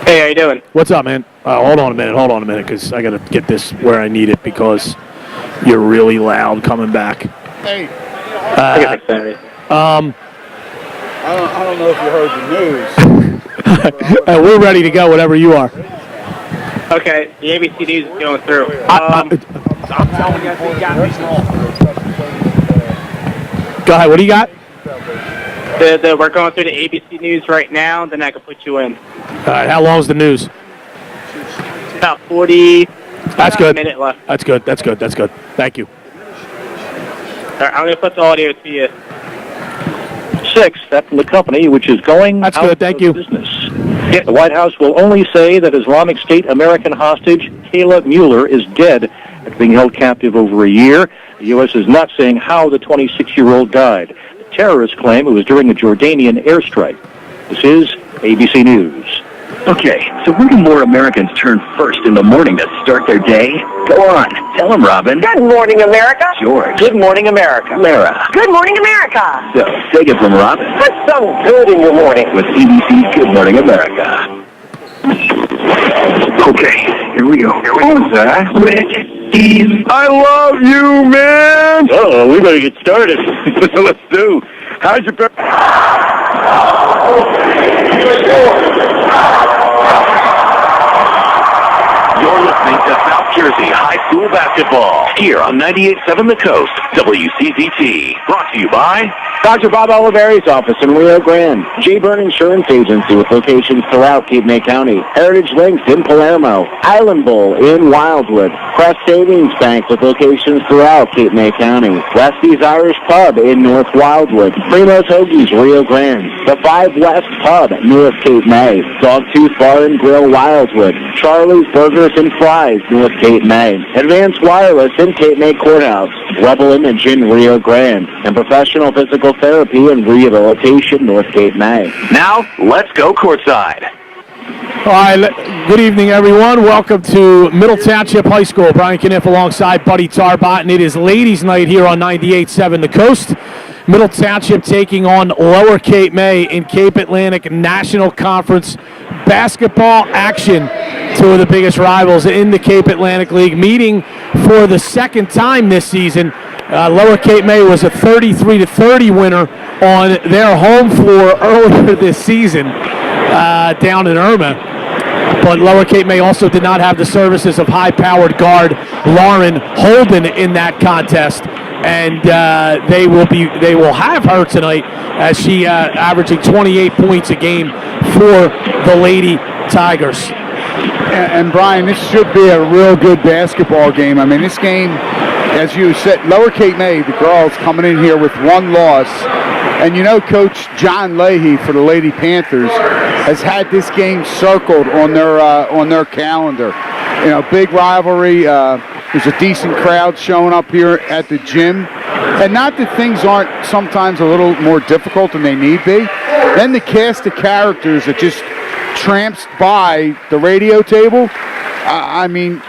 Hey, how you doing? What's up, man? Hold on a minute, because I got to get this where I need it because you're really loud coming back. Hey. I don't know if you heard the news. We're ready to go, whatever you are. Okay, the ABC News is going through. I'm telling you, you got me wrong. Go ahead, what do you got? We're going through the ABC News right now, then I can put you in. All right, how long is the news? About 40 That's good. minute left. That's good. Thank you. All right, I'm going to put the audio to you. 6, that from the company, which is going That's out good, thank of you. business. The White House will only say that Islamic State American hostage Kayla Mueller is dead after being held captive over a year. The U.S. is not saying how the 26-year-old died. The terrorists claim it was during a Jordanian airstrike. This is ABC News. Okay, so where do more Americans turn first in the morning to start their day? Go on, tell them, Robin. Good morning, America. George. Good morning, America. Lara. Good morning, America. So, take it from Robin. Put some good in your morning. With ABC's Good Morning America. Okay, here we go. Who's that? I love you, man! Uh-oh, we better get started. Let's do. How's your... You're listening to South Jersey High School Basketball here on 98.7 The Coast, WCZT. Brought to you by Dr. Bob Oliveri's office in Rio Grande, J. Byrne Insurance Agency with locations throughout Cape May County, Heritage Links in Palermo, Island Bowl in Wildwood, Crest Savings Bank with locations throughout Cape May County, Westy's Irish Pub in North Wildwood, Primo's Hoagies Rio Grande, the 5 West Pub North Cape May, Dogtooth Bar and Grill Wildwood, Charlie's Burgers and Fries North Cape May, Advanced Wireless in Cape May Courthouse, Rebel Image in Rio Grande, and Professional Physical Therapy and Rehabilitation North Cape May. Now, let's go courtside. All right, good evening, everyone. Welcome to Middle Township High School. Brian Kniff alongside Buddy Tarbot, and it is ladies' night here on 98.7 The Coast. Middle Township taking on Lower Cape May in Cape Atlantic National Conference basketball action. Two of the biggest rivals in the Cape Atlantic League meeting for the second time this season. Lower Cape May was a 33-30 winner on their home floor earlier this season down in Irma. But Lower Cape May also did not have the services of high-powered guard Lauren Holden in that contest. And they will have her tonight as she averaging 28 points a game for the Lady Tigers. And Brian, this should be a real good basketball game. I mean, this game, as you said, Lower Cape May, the girls coming in here with one loss. And you know, Coach John Leahy for the Lady Panthers has had this game circled on their calendar. You know, big rivalry. There's a decent crowd showing up here at the gym. And not that things aren't sometimes a little more difficult than they need be. Then the cast of characters that just tramps by the radio table. I mean,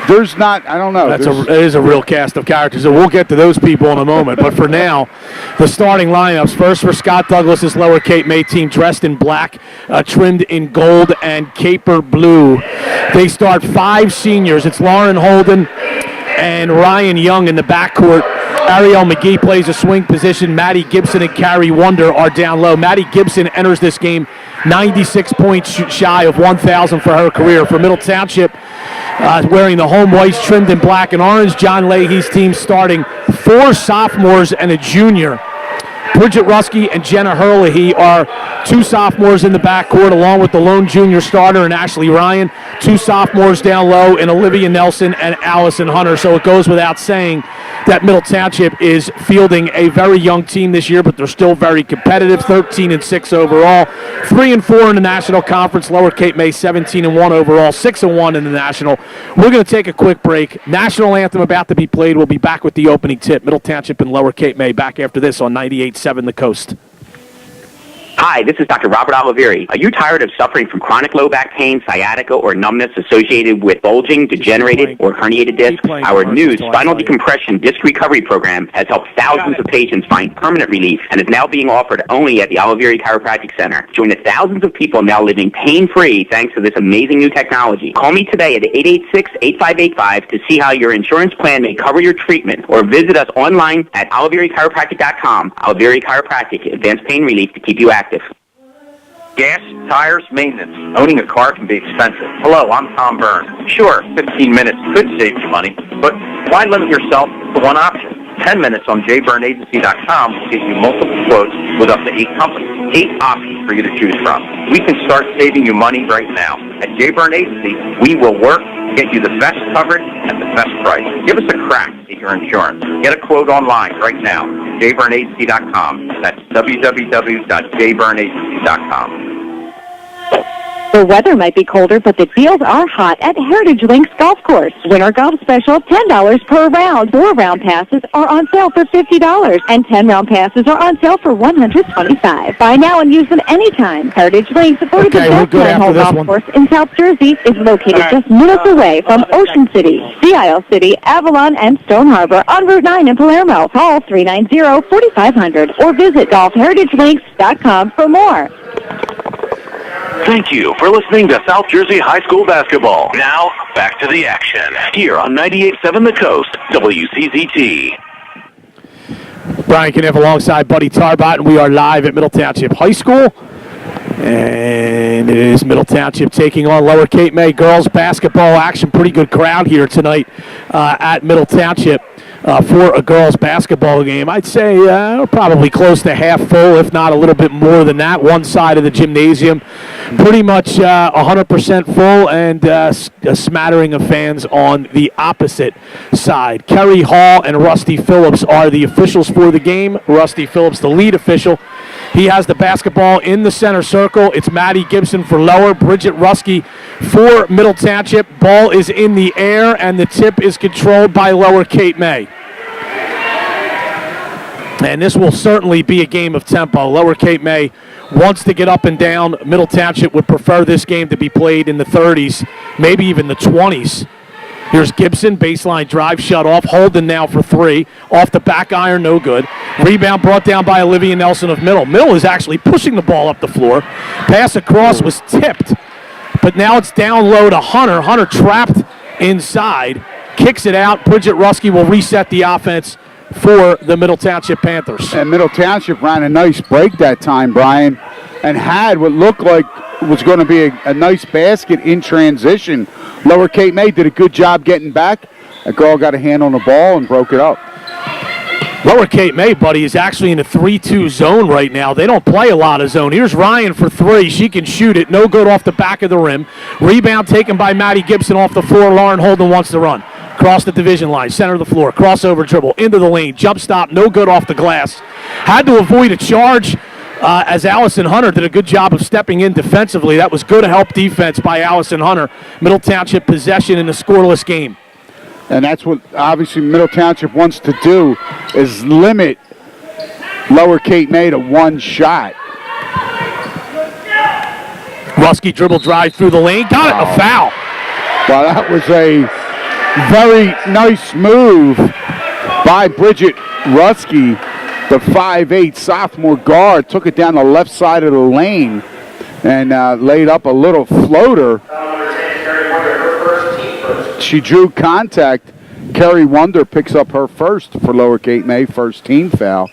there's not, I don't know. It is a real cast of characters, and we'll get to those people in a moment. But for now, the starting lineups. First for Scott Douglas's Lower Cape May team, dressed in black, trimmed in gold and caper blue. They start 5 seniors. It's Lauren Holden and Ryan Young in the backcourt. Ariel McGee plays a swing position. Maddie Gibson and Carrie Wonder are down low. Maddie Gibson enters this game 96 points shy of 1,000 for her career. For Middle Township, wearing the home whites trimmed in black and orange, John Leahy's team starting 4 sophomores and a junior. Bridget Rusky and Jenna Herlihy are 2 sophomores in the backcourt, along with the lone junior starter and Ashley Ryan. 2 sophomores down low, and Olivia Nelson and Allison Hunter. So it goes without saying that Middle Township is fielding a very young team this year, but they're still very competitive. 13-6 overall, 3-4 in the National Conference. Lower Cape May 17-1 overall, 6-1 in the National. We're going to take a quick break. National anthem about to be played. We'll be back with the opening tip. Middle Township and Lower Cape May back after this on 98.7 The Coast. Hi, this is Dr. Robert Olivieri. Are you tired of suffering from chronic low back pain, sciatica, or numbness associated with bulging, degenerated, or herniated discs? Our new spinal decompression disc recovery program has helped thousands of patients find permanent relief and is now being offered only at the Olivieri Chiropractic Center. Join the thousands of people now living pain-free thanks to this amazing new technology. Call me today at 886-8585 to see how your insurance plan may cover your treatment, or visit us online at oliverichiropractic.com. Olivieri Chiropractic, advanced pain relief to keep you active. Gas, tires, maintenance. Owning a car can be expensive. Hello, I'm Tom Byrne. Sure, 15 minutes could save you money, but why limit yourself to one option? 10 minutes on jburnagency.com will get you multiple quotes with up to 8 companies. 8 options for you to choose from. We can start saving you money right now. At J. Byrne Agency, we will work to get you the best coverage at the best price. Give us a crack at your insurance. Get a quote online right now. jburnagency.com. That's www.jburnagency.com. The weather might be colder, but the deals are hot at Heritage Links Golf Course. Winter Golf Special, $10 per round. 4-round passes are on sale for $50, and 10-round passes are on sale for $125. Buy now and use them anytime. Heritage Links, the 45th nine-hole golf course in South Jersey, is located just minutes away from Ocean City, Sea Isle City, Avalon, and Stone Harbor on Route 9 in Palermo. Call 390-4500 or visit golfheritagelinks.com for more. Thank you for listening to South Jersey High School basketball. Now, back to the action. Here on 98.7 The Coast, WCZT. Brian Kniff alongside Buddy Tarbot, and we are live at Middle Township High School. And it is Middle Township taking on Lower Cape May girls basketball action. Pretty good crowd here tonight at Middle Township. For a girls' basketball game. I'd say probably close to half full, if not a little bit more than that. One side of the gymnasium pretty much 100% full, and a smattering of fans on the opposite side. Kerry Hall and Rusty Phillips are the officials for the game. Rusty Phillips, the lead official. He has the basketball in the center circle. It's Maddie Gibson for Lower, Bridget Rusky for Middle Township. Ball is in the air, and the tip is controlled by Lower Cape May. And this will certainly be a game of tempo. Lower Cape May wants to get up and down. Middle Township would prefer this game to be played in the 30s, maybe even the 20s. Here's Gibson, baseline drive, shut off. Holden now for 3. Off the back iron, no good. Rebound brought down by Olivia Nelson of Middle. Middle is actually pushing the ball up the floor. Pass across was tipped, but now it's down low to Hunter. Hunter trapped inside, kicks it out. Bridget Rusky will reset the offense for the Middle Township Panthers. And Middle Township ran a nice break that time, Brian, and had what looked like was going to be a nice basket in transition. Lower Cape May did a good job getting back. A girl got a hand on the ball and broke it up. Lower Cape May, buddy, is actually in a 3-2 zone right now. They don't play a lot of zone. Here's Ryan for 3. She can shoot it. No good off the back of the rim. Rebound taken by Maddie Gibson off the floor. Lauren Holden wants to run. Across the division line, center of the floor, crossover dribble, into the lane, jump stop, no good off the glass. Had to avoid a charge as Allison Hunter did a good job of stepping in defensively. That was good help defense by Allison Hunter. Middle Township possession in a scoreless game. And that's what obviously Middle Township wants to do, is limit Lower Cape May to one shot. Rusky dribble drive through the lane, got it, a foul. Well, that was a very nice move by Bridget Rusky, the 5'8" sophomore guard. Took it down the left side of the lane and laid up a little floater. She drew contact. Kerry Wonder picks up her first for Lower Cape May, first team foul.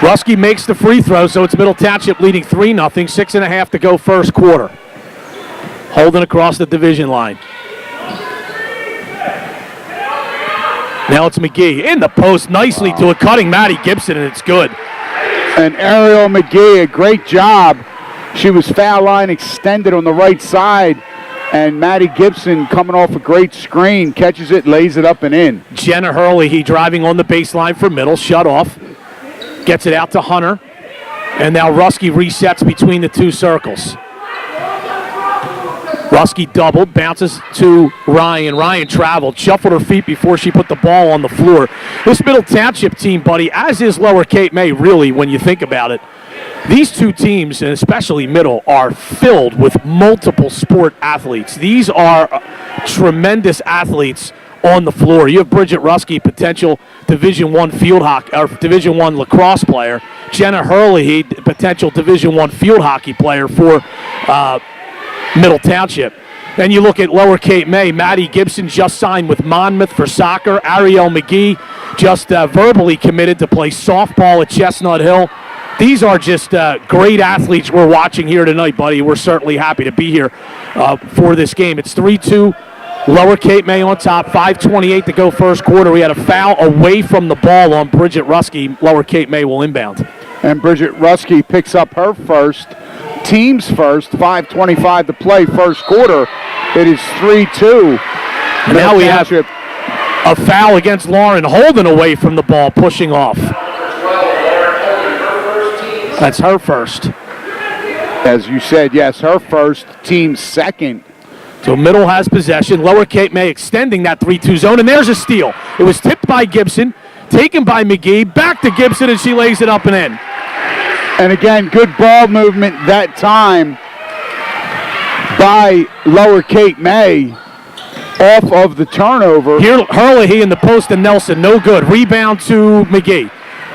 Rusky makes the free throw, so it's Middle Township leading 3-0, 6.5 to go first quarter. Holden across the division line. Now it's McGee in the post nicely to a cutting Maddie Gibson, and it's good. And Ariel McGee, a great job. She was foul line extended on the right side, and Maddie Gibson coming off a great screen, catches it, lays it up and in. Jenna Hurley, he driving on the baseline for Middle, shut off. Gets it out to Hunter, and now Rusky resets between the two circles. Rusky doubled, bounces to Ryan. Ryan traveled, shuffled her feet before she put the ball on the floor. This Middle Township team, buddy, as is Lower Cape May, really, when you think about it, these two teams, and especially Middle, are filled with multiple sport athletes. These are tremendous athletes on the floor. You have Bridget Rusky, potential Division I field hockey or Division I lacrosse player. Jenna Hurley, potential Division I field hockey player for Middle Township. Then you look at Lower Cape May. Maddie Gibson just signed with Monmouth for soccer. Ariel McGee just verbally committed to play softball at Chestnut Hill. These are just great athletes we're watching here tonight, buddy. We're certainly happy to be here for this game. It's 3-2, Lower Cape May on top, 5:28 to go first quarter. We had a foul away from the ball on Bridget Rusky. Lower Cape May will inbound. And Bridget Rusky picks up her first, team's first, 5:25 to play first quarter. It is 3-2. And now we have a foul against Lauren Holden away from the ball, pushing off. That's her first. As you said, yes, her first, team's second. So Middle has possession. Lower Cape May extending that 3-2 zone, and there's a steal. It was tipped by Gibson, taken by McGee, back to Gibson, and she lays it up and in. And again, good ball movement that time by Lower Cape May off of the turnover. Here, Hurley in the post and Nelson, no good. Rebound to McGee.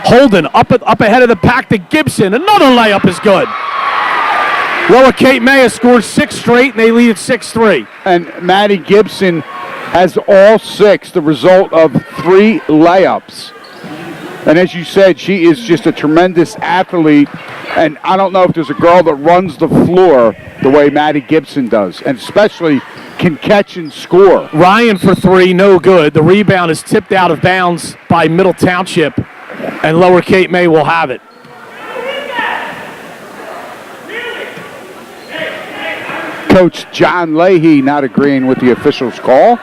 Holden up ahead of the pack to Gibson. Another layup is good. Lower Cape May has scored 6 straight, and they lead at 6-3. And Maddie Gibson has all 6, the result of 3 layups. And as you said, she is just a tremendous athlete. And I don't know if there's a girl that runs the floor the way Maddie Gibson does, and especially can catch and score. Ryan for 3, no good. The rebound is tipped out of bounds by Middle Township, and Lower Cape May will have it. Coach John Leahy not agreeing with the official's call,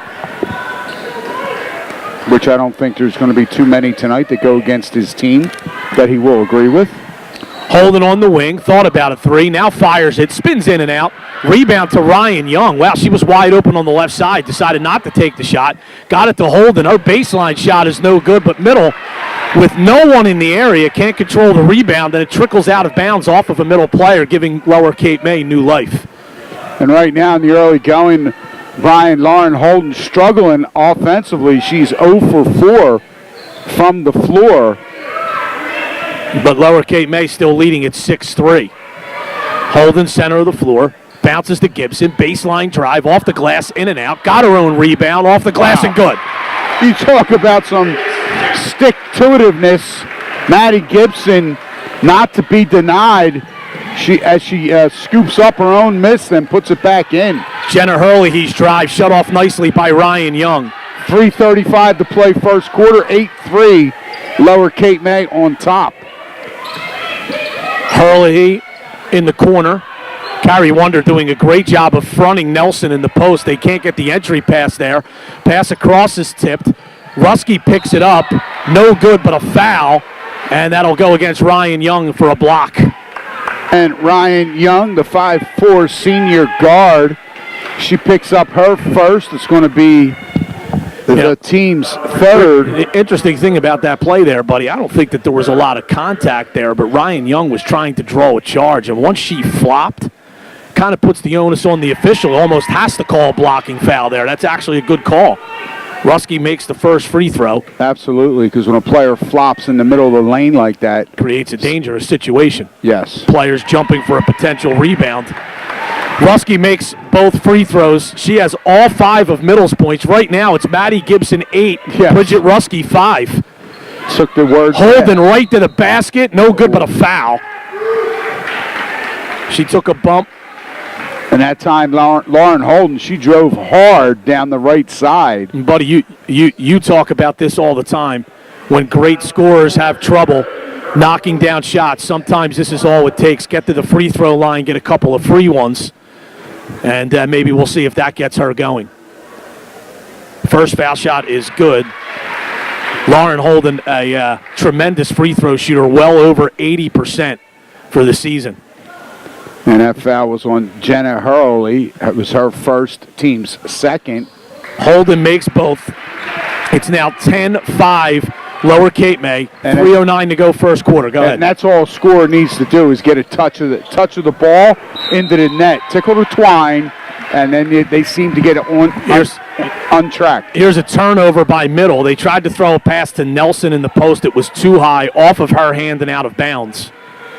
which I don't think there's going to be too many tonight that go against his team that he will agree with. Holden on the wing, thought about a 3, now fires it, spins in and out. Rebound to Ryan Young. Wow, she was wide open on the left side, decided not to take the shot. Got it to Holden. Her baseline shot is no good, but Middle, with no one in the area, can't control the rebound, and it trickles out of bounds off of a Middle player, giving Lower Cape May new life. And right now in the early going, Lauren Holden struggling offensively. She's 0 for 4 from the floor. But Lower Cape May still leading at 6-3. Holden, center of the floor, bounces to Gibson, baseline drive, off the glass, in and out, got her own rebound, off the glass and good. You talk about some stick-to-itiveness. Maddie Gibson, not to be denied, as she scoops up her own miss, then puts it back in. Jenna Hurley's drive shut off nicely by Ryan Young. 3:35 to play first quarter, 8-3, Lower Cape May on top. Hurley in the corner. Carrie Wonder doing a great job of fronting Nelson in the post. They can't get the entry pass there. Pass across is tipped. Rusky picks it up. No good, but a foul. And that'll go against Ryan Young for a block. And Ryan Young, the 5'4" senior guard, she picks up her first. It's going to be the team's third. The interesting thing about that play there, buddy, I don't think that there was a lot of contact there, but Ryan Young was trying to draw a charge, and once she flopped, kind of puts the onus on the official. Almost has to call a blocking foul there. That's actually a good call. Rusky makes the first free throw. Absolutely, because when a player flops in the middle of the lane like that, creates a dangerous situation. Yes. Players jumping for a potential rebound. Rusky makes both free throws. She has all 5 of Middle's points. Right now, it's Maddie Gibson 8, yes. Bridget Rusky 5. Took the words. Holden right to the basket. No good, but a foul. She took a bump. And that time, Lauren Holden, she drove hard down the right side. Buddy, you talk about this all the time. When great scorers have trouble knocking down shots, sometimes this is all it takes. Get to the free throw line, get a couple of free ones, and maybe we'll see if that gets her going. First foul shot is good. Lauren Holden, a tremendous free throw shooter, well over 80% for the season. And that foul was on Jenna Hurley. It was her first, team's second. Holden makes both. It's now 10-5 Lower Cape May. 3:09 to go first quarter. Go ahead. And that's all a scorer needs to do is get a touch of the ball into the net, tickle the twine, and then they seem to get it untracked. Here's a turnover by Middle. They tried to throw a pass to Nelson in the post. It was too high, off of her hand and out of bounds.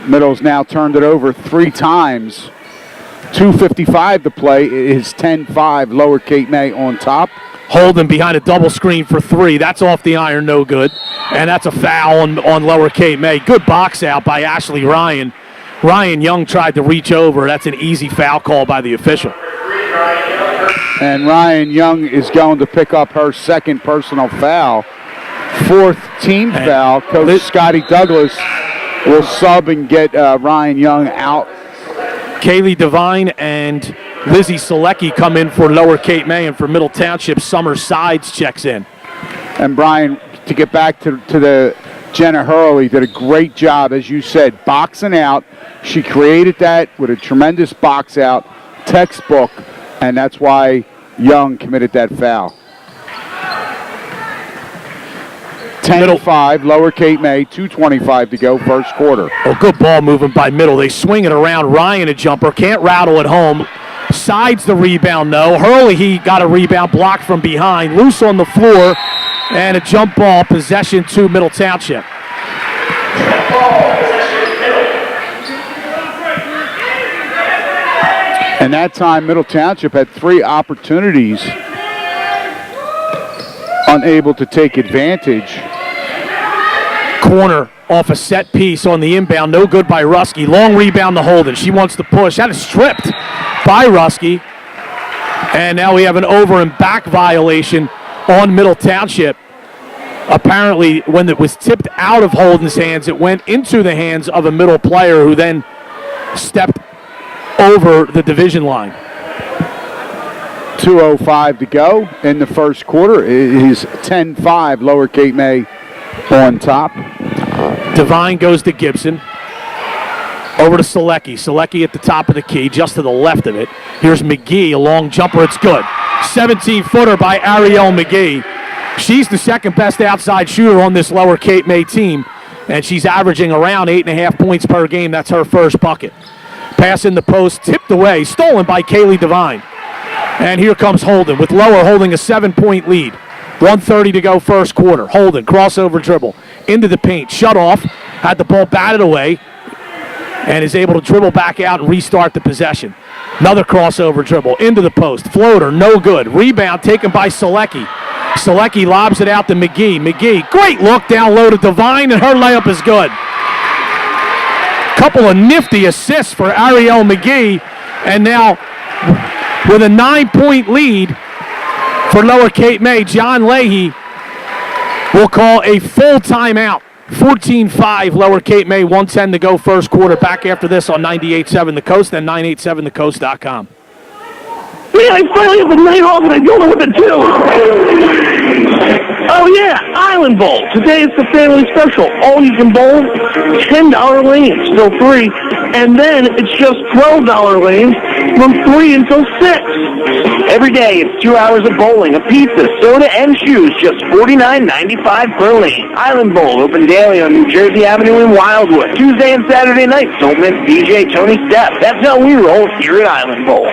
Middle's now turned it over 3 times. 2:55 to play. It is 10-5 Lower Cape May on top. Holden behind a double screen for 3. That's off the iron, no good. And that's a foul on Lower Cape May. Good box out by Ashley Ryan. Ryan Young tried to reach over. That's an easy foul call by the official. And Ryan Young is going to pick up her second personal foul. 4th team foul. Coach Scotty Douglas will sub and get Ryan Young out. Kaylee Devine and Lizzie Selecki come in for Lower Cape May, and for Middle Township, Summer Sides checks in. And Brian, to get back to the Jenna Hurley, did a great job, as you said, boxing out. She created that with a tremendous box out, textbook, and that's why Young committed that foul. 10-5, Lower Cape May, 2:25 to go, first quarter. Oh, good ball movement by Middle. They swing it around. Ryan, a jumper, can't rattle it home. Sides the rebound, though. Hurley, he got a rebound blocked from behind. Loose on the floor, and a jump ball, possession to Middle Township. And that time, Middle Township had 3 opportunities, unable to take advantage. Corner off a set piece on the inbound. No good by Rusky. Long rebound to Holden. She wants to push. That is stripped by Rusky. And now we have an over and back violation on Middle Township. Apparently, when it was tipped out of Holden's hands, it went into the hands of a Middle player who then stepped over the division line. 2:05 to go in the first quarter. It is 10-5, Lower Cape May on top. Devine goes to Gibson. Over to Selecki. Selecki at the top of the key, just to the left of it. Here's McGee, a long jumper. It's good. 17-footer by Ariel McGee. She's the second best outside shooter on this Lower Cape May team, and she's averaging around 8.5 points per game. That's her first bucket. Pass in the post, tipped away, stolen by Kaylee Devine. And here comes Holden with Lower holding a 7-point lead. 1:30 to go first quarter. Holden, crossover dribble, into the paint, shut off, had the ball batted away, and is able to dribble back out and restart the possession. Another crossover dribble, into the post, floater, no good. Rebound taken by Selecki. Selecki lobs it out to McGee. McGee, great look down low to Devine, and her layup is good. Couple of nifty assists for Ariel McGee, and now with a 9-point lead for Lower Cape May, John Leahy will call a full timeout. 14-5 Lower Cape May, 1:10 to go first quarter. Back after this on 98.7 The Coast and 987thecoast.com. Man, I finally have a night off and I don't know what to do. Oh yeah, Island Bowl. Today it's the family special. All you can bowl, $10 lanes, still free. And then it's just $12 lanes from 3 until 6. Every day, it's 2 hours of bowling, a pizza, soda, and shoes, just $49.95 per lane. Island Bowl, open daily on New Jersey Avenue in Wildwood. Tuesday and Saturday nights, don't miss DJ Tony Stepp. That's how we roll here at Island Bowl.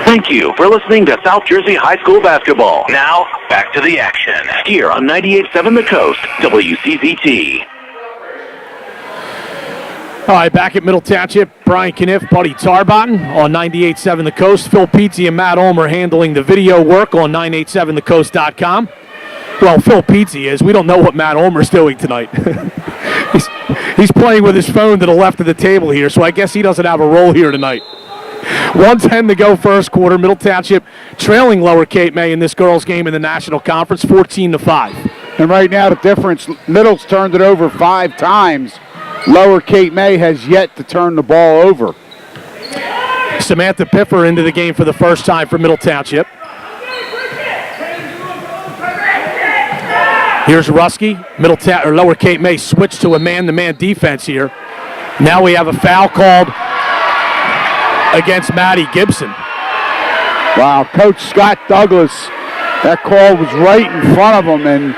Thank you for listening to South Jersey High School Basketball. Now, back to the action. Here on 98.7 The Coast, WCZT. All right, back at Middle Township, Brian Kniff, Buddy Tarbotton on 98.7 The Coast. Phil Pizzi and Matt Ulmer handling the video work on 987thecoast.com. Well, Phil Pizzi is. We don't know what Matt Ulmer's doing tonight. he's playing with his phone to the left of the table here, so I guess he doesn't have a role here tonight. 1:10 to go first quarter. Middle Township trailing Lower Cape May in this girls' game in the National Conference, 14-5. And right now the difference, Middle's turned it over 5 times. Lower Cape May has yet to turn the ball over. Samantha Piffer into the game for the first time for Middle Township. Here's Rusky. Lower Cape May switch to a man-to-man defense here. Now we have a foul called against Maddie Gibson. Wow, Coach Scott Douglas, that call was right in front of him, and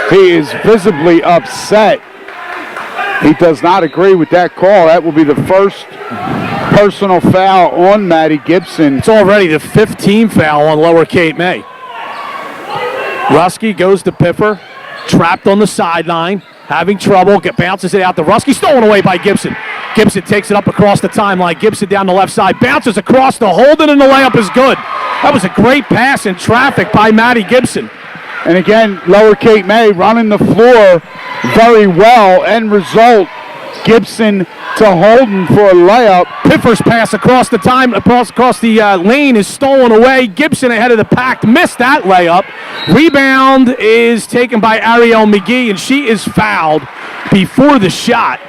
he is visibly upset. He does not agree with that call. That will be the first personal foul on Maddie Gibson. It's already the 15th foul on Lower Cape May. Rusky goes to Piffer, trapped on the sideline, having trouble, bounces it out to Rusky, stolen away by Gibson. Gibson takes it up across the timeline. Gibson down the left side, bounces across to Holden, and the layup is good. That was a great pass in traffic by Maddie Gibson. And again, Lower Cape May running the floor very well. End result, Gibson to Holden for a layup. Piffer's pass across the lane is stolen away. Gibson ahead of the pack, missed that layup. Rebound is taken by Ariel McGee, and she is fouled before the shot.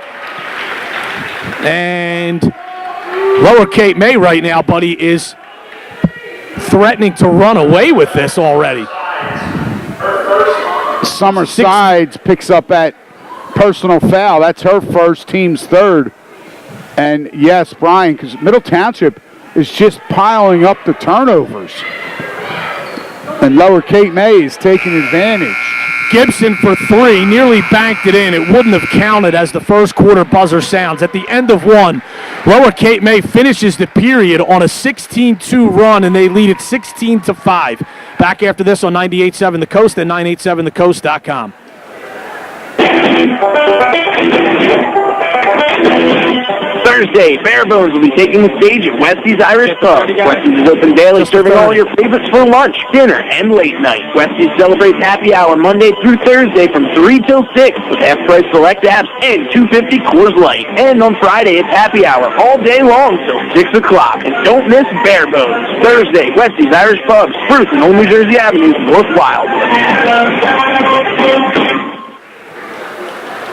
And Lower Cape May right now, buddy, is threatening to run away with this already. Summer Sides picks up that personal foul. That's her first, team's third. And yes, Brian, because Middle Township is just piling up the turnovers. And Lower Cape May is taking advantage. Gibson for three, nearly banked it in. It wouldn't have counted as the first quarter buzzer sounds. At the end of one, Lower Cape May finishes the period on a 16-2 run, and they lead it 16-5. Back after this on 98.7 The Coast and 987thecoast.com. Thursday, Barebones will be taking the stage at Westie's Irish Pub. Westie's is open daily, serving all your favorites for lunch, dinner, and late night. Westie's celebrates happy hour Monday through Thursday from 3 till 6 with half-price select apps and $2.50 Coors Light. And on Friday, it's happy hour all day long till 6 o'clock. And don't miss Barebones. Thursday, Westie's Irish Pub, Spruce and Old New Jersey Avenue, North Wildwood.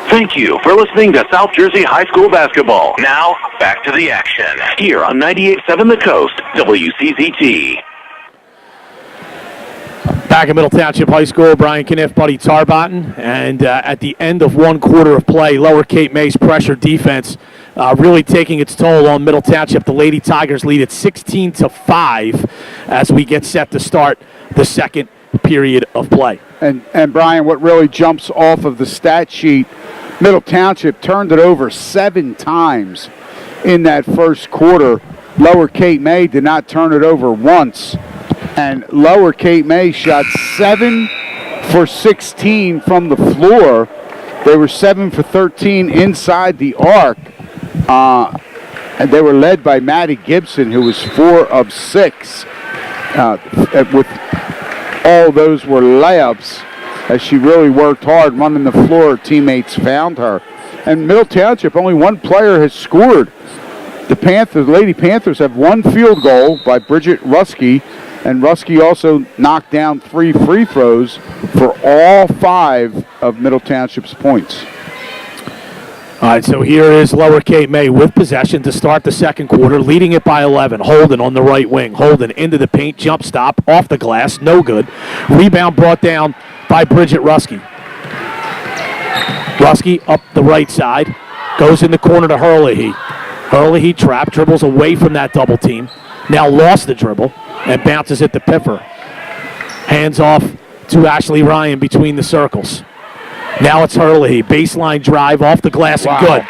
Thank you for listening to South Jersey High School basketball. Now, back to the action. Here on 98.7 The Coast, WCZT. Back at Middle Township High School, Brian Kniff, Buddy Tarbotten. And at the end of one quarter of play, Lower Cape May's pressure defense really taking its toll on Middle Township. The Lady Tigers lead at 16-5 as we get set to start the second period of play. And Brian, what really jumps off of the stat sheet, Middle Township turned it over 7 times in that first quarter. Lower Cape May did not turn it over once. And Lower Cape May shot 7 for 16 from the floor. They were 7 for 13 inside the arc. And they were led by Maddie Gibson, who was 4 of 6. With all those were layups, as she really worked hard running the floor. Teammates found her. And Middle Township, only one player has scored. The Lady Panthers have one field goal by Bridget Rusky, and Rusky also knocked down 3 free throws for all 5 of Middle Township's points. All right, so here is Lower Cape May with possession to start the second quarter, leading it by 11. Holden on the right wing. Holden into the paint, jump stop, off the glass, no good. Rebound brought down by Bridget Rusky. Rusky up the right side, goes in the corner to Herlihy. Herlihy trap, dribbles away from that double team. Now lost the dribble and bounces it to Piffer. Hands off to Ashley Ryan between the circles. Now it's Herlihy. Baseline drive off the glass and good.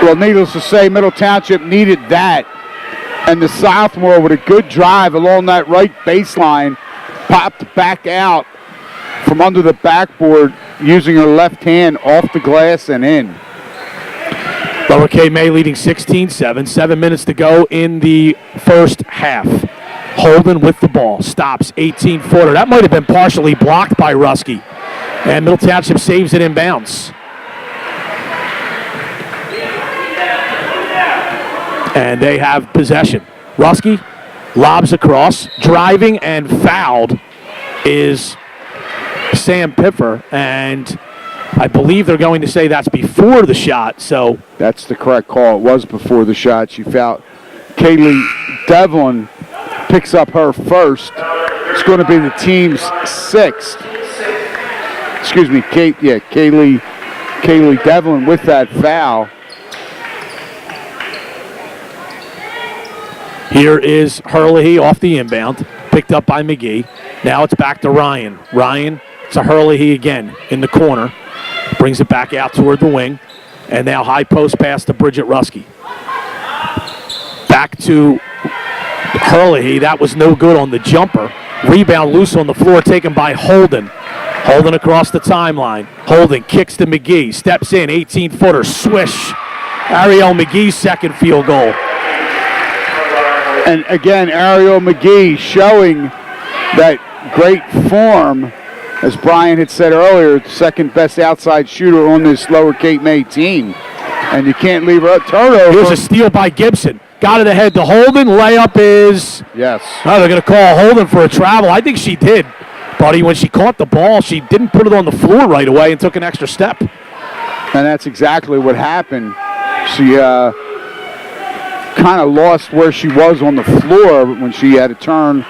Well, needless to say, Middle Township needed that. And the sophomore with a good drive along that right baseline popped back out from under the backboard using her left hand off the glass and in. Lower Cape May leading 16-7. 7 minutes to go in the first half. Holden with the ball, stops, 18-footer. That might have been partially blocked by Rusky. And Middle Township saves it inbounds. And they have possession. Rusky lobs across, driving and fouled is Sam Piffer. And I believe they're going to say that's before the shot. So that's the correct call. It was before the shot. She fouled. Kaylee Devlin picks up her first. It's going to be the team's 6th. Excuse me, Kaylee Kaylee Devlin with that foul. Here is Herlihy off the inbound, picked up by McGee. Now it's back to Ryan. Ryan to Herlihy again in the corner. Brings it back out toward the wing. And now high post pass to Bridget Ruski. Back to Herlihy. That was no good on the jumper. Rebound loose on the floor taken by Holden. Holden across the timeline. Holden kicks to McGee. Steps in, 18-footer. Swish. Ariel McGee's second field goal. And again, Ariel McGee showing that great form. As Brian had said earlier, second best outside shooter on this Lower Cape May team. And you can't leave her up. Turnover. Here's a steal by Gibson. Got it ahead to Holden. Layup is... Yes. Oh, they're going to call Holden for a travel. I think she did, buddy. When she caught the ball, she didn't put it on the floor right away and took an extra step. And that's exactly what happened. She kind of lost where she was on the floor when she had to turn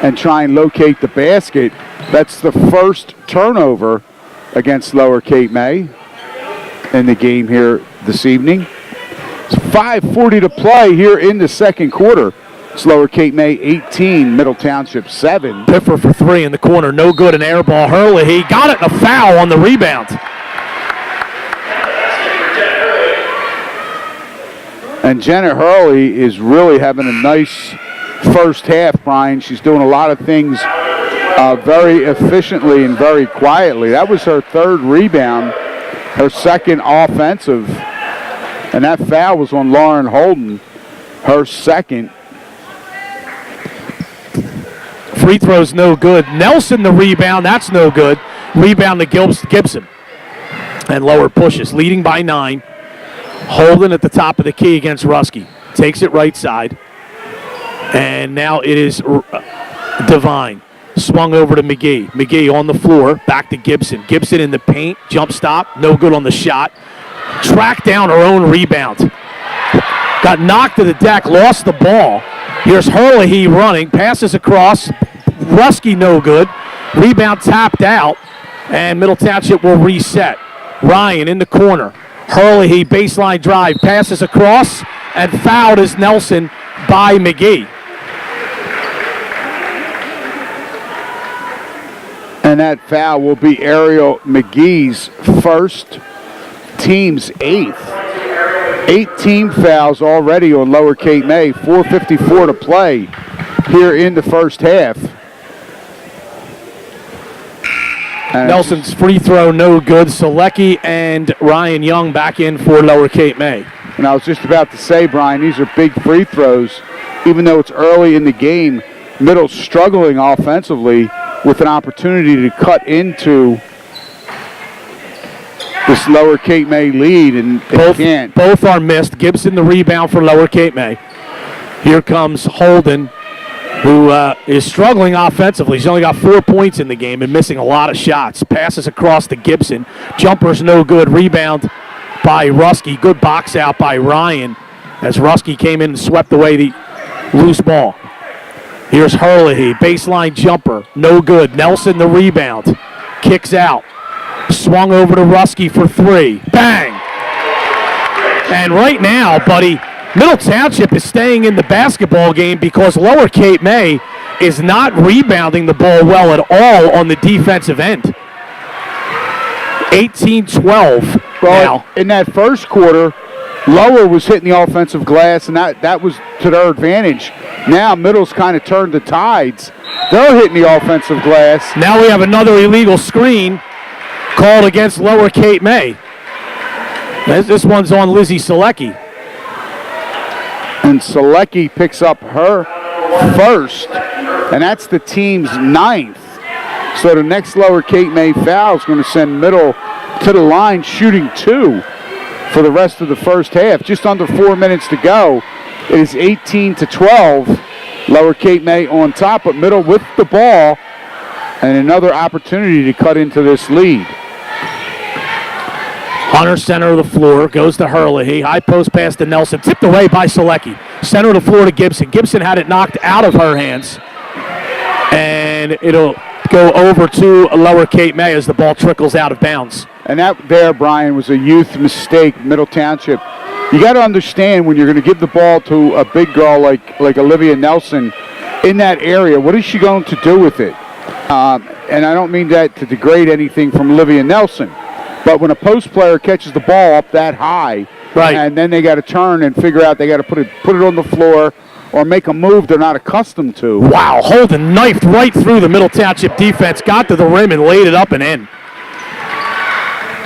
and try and locate the basket. That's the first turnover against Lower Cape May in the game here this evening. It's 5:40 to play here in the second quarter. It's Lower Cape May 18, Middle Township 7. Piffer for three in the corner. No good, an air ball. Herlihy got it, and a foul on the rebound. And Jenna Hurley is really having a nice first half, Brian. She's doing a lot of things very efficiently and very quietly. That was her third rebound, her second offensive. And that foul was on Lauren Holden, her second. Free throw's no good. Nelson the rebound, that's no good. Rebound to Gibson. And Lower pushes, leading by 9. Holden at the top of the key against Ruski. Takes it right side. And now it is Devine. Swung over to McGee. McGee on the floor, back to Gibson. Gibson in the paint, jump stop, no good on the shot. Tracked down her own rebound. Got knocked to the deck, lost the ball. Here's Herlihy running, passes across. Ruski no good. Rebound tapped out, and Middle Township will reset. Ryan in the corner. Herlihy baseline drive, passes across, and fouled is Nelson by McGee. And that foul will be Ariel McGee's first, team's 8th. 18 fouls already on Lower Cape May. 4:54 to play here in the first half. And Nelson's free throw no good. Selecki and Ryan Young back in for Lower Cape May. And I was just about to say, Brian, these are big free throws. Even though it's early in the game, Middle's struggling offensively with an opportunity to cut into this Lower Cape May lead, and they can't. Both are missed. Gibson the rebound for Lower Cape May. Here comes Holden, who is struggling offensively. He's only got 4 points in the game and missing a lot of shots. Passes across to Gibson. Jumper's no good. Rebound by Ruski. Good box out by Ryan as Ruski came in and swept away the loose ball. Here's Herlihy, baseline jumper, no good. Nelson the rebound, kicks out. Swung over to Ruski for 3. Bang! And right now, buddy, Middle Township is staying in the basketball game because Lower Cape May is not rebounding the ball well at all on the defensive end. 18-12 now. In that first quarter, Lower was hitting the offensive glass, and that was to their advantage. Now Middle's kind of turned the tides. They're hitting the offensive glass. Now we have another illegal screen called against Lower Cape May. This one's on Lizzie Selecki. And Selecki picks up her first, and that's the team's 9th. So the next Lower Cape May foul is going to send Middle to the line shooting 2 for the rest of the first half. Just under 4 minutes to go. It is 18-12. Lower Cape May on top, but Middle with the ball and another opportunity to cut into this lead. Hunter, center of the floor, goes to Herlihy. High post pass to Nelson. Tipped away by Selecki. Center of the floor to Gibson. Gibson had it knocked out of her hands. And it'll go over to Lower Cape May as the ball trickles out of bounds. And that there, Brian, was a youth mistake, Middle Township. You got to understand when you're going to give the ball to a big girl like Olivia Nelson in that area, what is she going to do with it? And I don't mean that to degrade anything from Olivia Nelson, but when a post player catches the ball up that high, right, and then they got to turn and figure out they got to put it on the floor or make a move they're not accustomed to. Wow, Holden knifed right through the Middle Township defense, got to the rim and laid it up and in.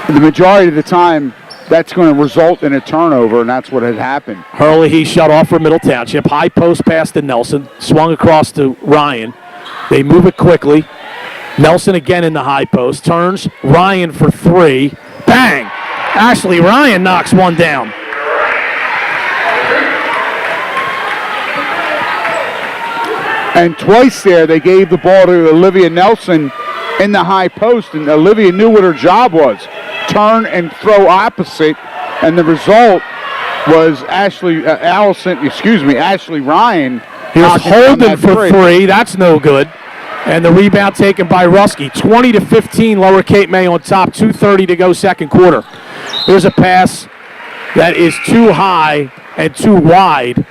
The majority of the time, that's going to result in a turnover, and that's what had happened. Hurley, he shut off for Middle Township. High post pass to Nelson. Swung across to Ryan. They move it quickly. Nelson again in the high post. Turns. Ryan for three. Bang! Ashley Ryan knocks one down. And twice there, they gave the ball to Olivia Nelson in the high post, and Olivia knew what her job was. Turn and throw opposite, and the result was Ashley Ryan. Here's Holden for three. That's no good. And the rebound taken by Rusky. 20-15, Lower Cape May on top. 2:30 to go, second quarter. Here's a pass that is too high and too wide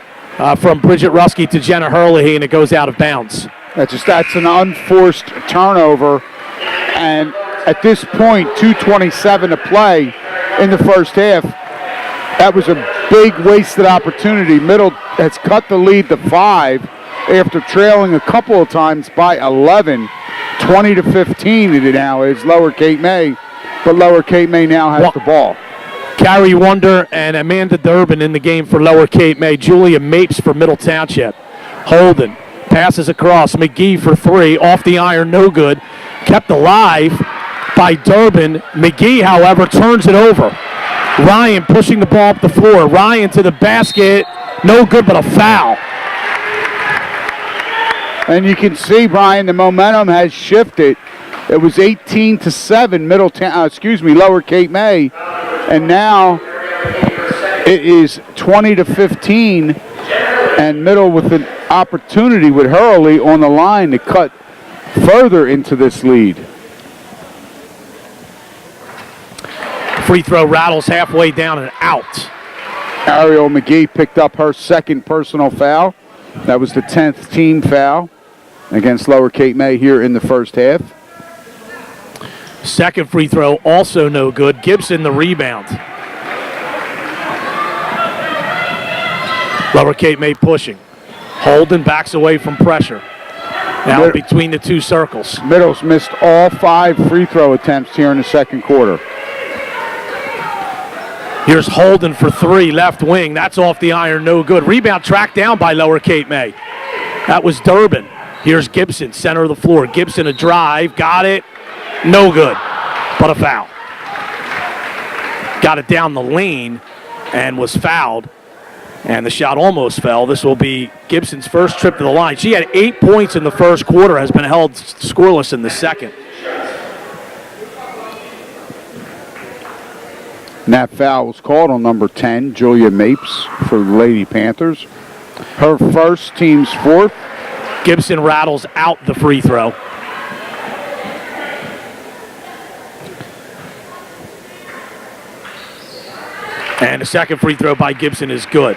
from Bridget Rusky to Jenna Hurley, and it goes out of bounds. That's an unforced turnover, and at this point, 2:27 to play in the first half. That was a big wasted opportunity. Middle has cut the lead to 5 after trailing a couple of times by 11. 20-15 it now is Lower Cape May, but Lower Cape May now has the ball. Carrie Wonder and Amanda Durbin in the game for Lower Cape May. Julia Mapes for Middle Township. Holden passes across. McGee for three. Off the iron, no good. Kept alive by Durbin. McGee, however, turns it over. Ryan pushing the ball up the floor. Ryan to the basket. No good, but a foul. And you can see, Brian, the momentum has shifted. It was 18-7 Lower Cape May, and now it is 20-15, and Middle with an opportunity with Hurley on the line to cut further into this lead. Free throw rattles halfway down and out. Ariel McGee picked up her second personal foul. That was the 10th team foul against Lower Cape May here in the first half. Second free throw also no good. Gibson the rebound. Lower Cape May pushing. Holden backs away from pressure. Now between the two circles. Middle's missed all 5 free throw attempts here in the second quarter. Here's Holden for three, left wing. That's off the iron, no good. Rebound tracked down by Lower Cape May. That was Durbin. Here's Gibson, center of the floor. Gibson a drive, got it. No good, but a foul. Got it down the lane and was fouled. And the shot almost fell. This will be Gibson's first trip to the line. She had 8 points in the first quarter, has been held scoreless in the second. And that foul was called on number 10, Julia Mapes, for the Lady Panthers. Her first, team's fourth. Gibson rattles out the free throw. And the second free throw by Gibson is good.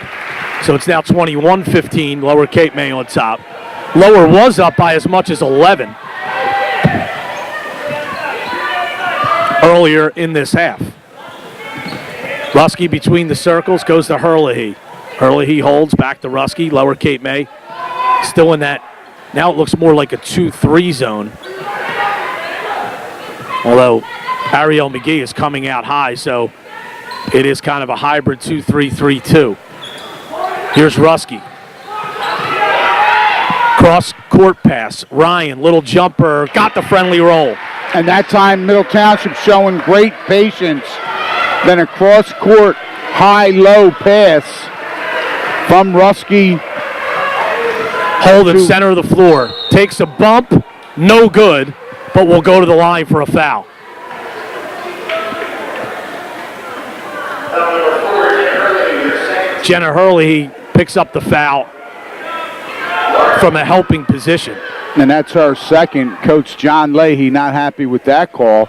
So it's now 21-15, Lower Cape May on top. Lower was up by as much as 11 earlier in this half. Rusky between the circles, goes to Hurley. Hurley holds, back to Rusky. Lower Cape May still in that. Now it looks more like a 2-3 zone. Although Ariel McGee is coming out high, so it is kind of a hybrid 2-3-3-2. Here's Rusky. Cross court pass. Ryan, little jumper, got the friendly roll. And that time Middle Township showing great patience. Then a cross court high-low pass from Rusky. Holden, center of the floor. Takes a bump, no good, but will go to the line for a foul. Jenna Hurley picks up the foul from a helping position. And that's her second. Coach John Leahy not happy with that call.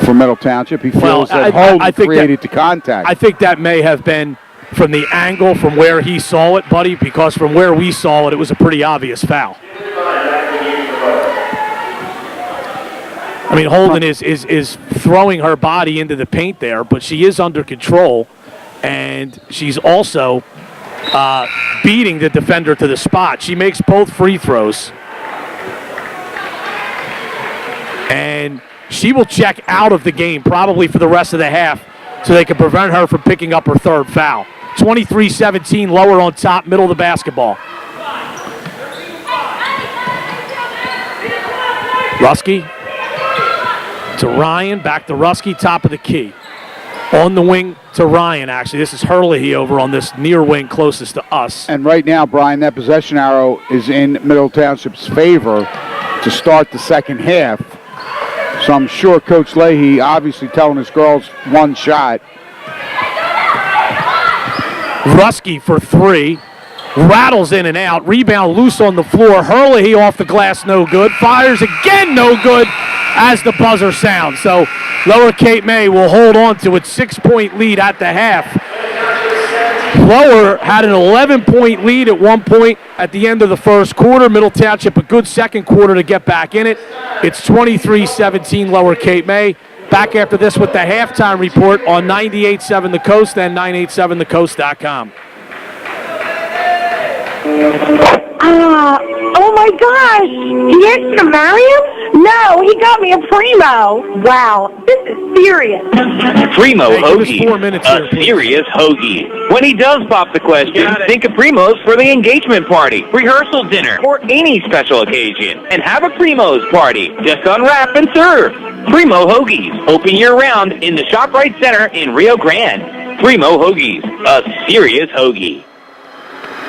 for Middle Township. He feels that Holden created the contact. I think that may have been from the angle from where he saw it, buddy, because from where we saw it, it was a pretty obvious foul. I mean, Holden is throwing her body into the paint there, but she is under control, and she's also beating the defender to the spot. She makes both free throws, and she will check out of the game probably for the rest of the half so they can prevent her from picking up her third foul. 23-17, lower on top, middle of the basketball. Rusky to Ryan, back to Rusky, top of the key. On the wing to Ryan, actually. This is Hurley over on this near wing closest to us. And right now, Brian, that possession arrow is in Middle Township's favor to start the second half. So I'm sure Coach Leahy obviously telling his girls one shot. Rusky for three. Rattles in and out. Rebound loose on the floor. Hurley off the glass, no good. Fires again, no good as the buzzer sounds. So Lower Cape May will hold on to its 6-point lead at the half. Lower had an 11-point lead at one point at the end of the first quarter. Middle Township a good second quarter to get back in it. It's 23-17 Lower Cape May. Back after this with the halftime report on 98.7 The Coast and 987thecoast.com. Oh my gosh! He asked to marry him? No, he got me a Primo. Wow, this is serious. Primo Hey, give us hoagie, 4 minutes a here, please. serious hoagie. When he does pop the question, think of Primo's for the engagement party, rehearsal dinner, or any special occasion. And have a Primo's party. Just unwrap and serve. Primo Hoagies, open year-round in the ShopRite Center in Rio Grande. Primo Hoagies, a serious hoagie.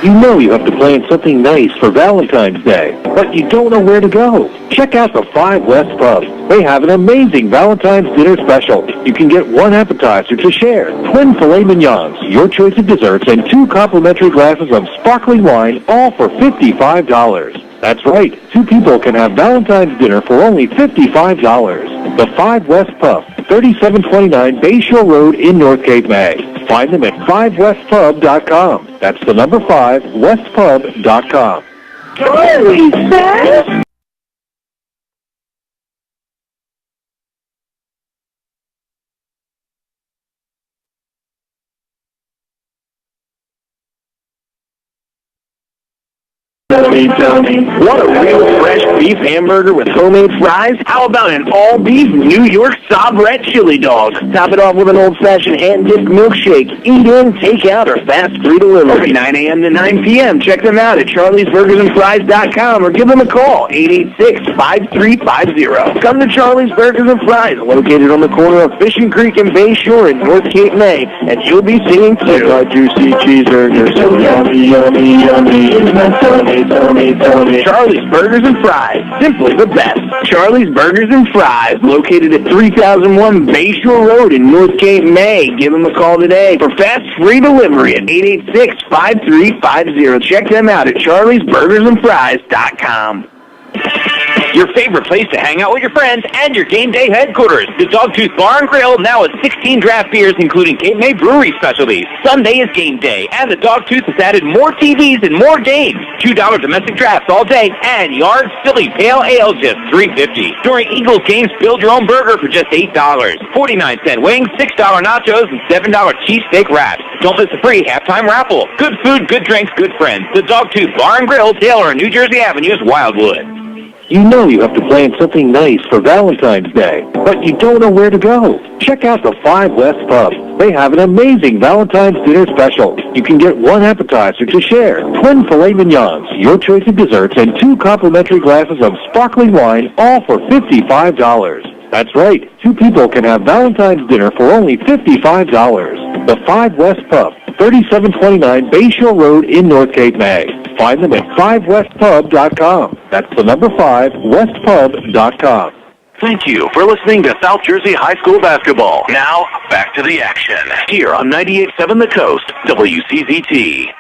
You know you have to plan something nice for Valentine's Day, but you don't know where to go. Check out the 5 West Pub. They have an amazing Valentine's dinner special. You can get 1 appetizer to share, twin filet mignons, your choice of desserts, and 2 complimentary glasses of sparkling wine, all for $55. That's right, 2 people can have Valentine's dinner for only $55. The 5 West Pub, 3729 Bayshore Road in North Cape May. Find them at 5westpub.com. That's the number 5, westpub.com. Holy says? Tell me, want a real fresh beef hamburger with homemade fries? How about an all-beef New York Sabrette chili dog? Top it off with an old-fashioned hand-dipped milkshake. Eat in, take out, or fast free delivery. 9 a.m. to 9 p.m. Check them out at charliesburgersandfries.com or give them a call, 886-5350. Come to Charlie's Burgers and Fries, located on the corner of Fishing Creek and Bayshore in North Cape May, and you'll be singing too. Juicy cheeseburgers, so yummy, yummy, yummy, in my tummy. Charlie's Burgers and Fries, simply the best. Charlie's Burgers and Fries, located at 3001 Bayshore Road in North Cape May. Give them a call today for fast free delivery at 886-5350. Check them out at charliesburgersandfries.com. Your favorite place to hang out with your friends and your game day headquarters. The Dogtooth Bar and Grill now has 16 draft beers, including Cape May Brewery specialties. Sunday is game day, and the Dogtooth has added more TVs and more games. $2 domestic drafts all day, and Yard Philly Pale Ale just $3.50. During Eagles games, build your own burger for just $8. 49-cent wings, $6 nachos, and $7 cheesesteak wraps. Don't miss the free halftime raffle. Good food, good drinks, good friends. The Dogtooth Bar and Grill, Taylor and New Jersey Avenue's Wildwood. You know you have to plan something nice for Valentine's Day, but you don't know where to go. Check out the 5 West Pub. They have an amazing Valentine's dinner special. You can get 1 appetizer to share, twin filet mignons, your choice of desserts, and 2 complimentary glasses of sparkling wine, all for $55. That's right, 2 people can have Valentine's dinner for only $55. The 5 West Pub, 3729 Bayshore Road in North Cape May. Find them at 5westpub.com. That's the number 5, westpub.com. Thank you for listening to South Jersey High School basketball. Now, back to the action. Here on 98.7 The Coast, WCZT.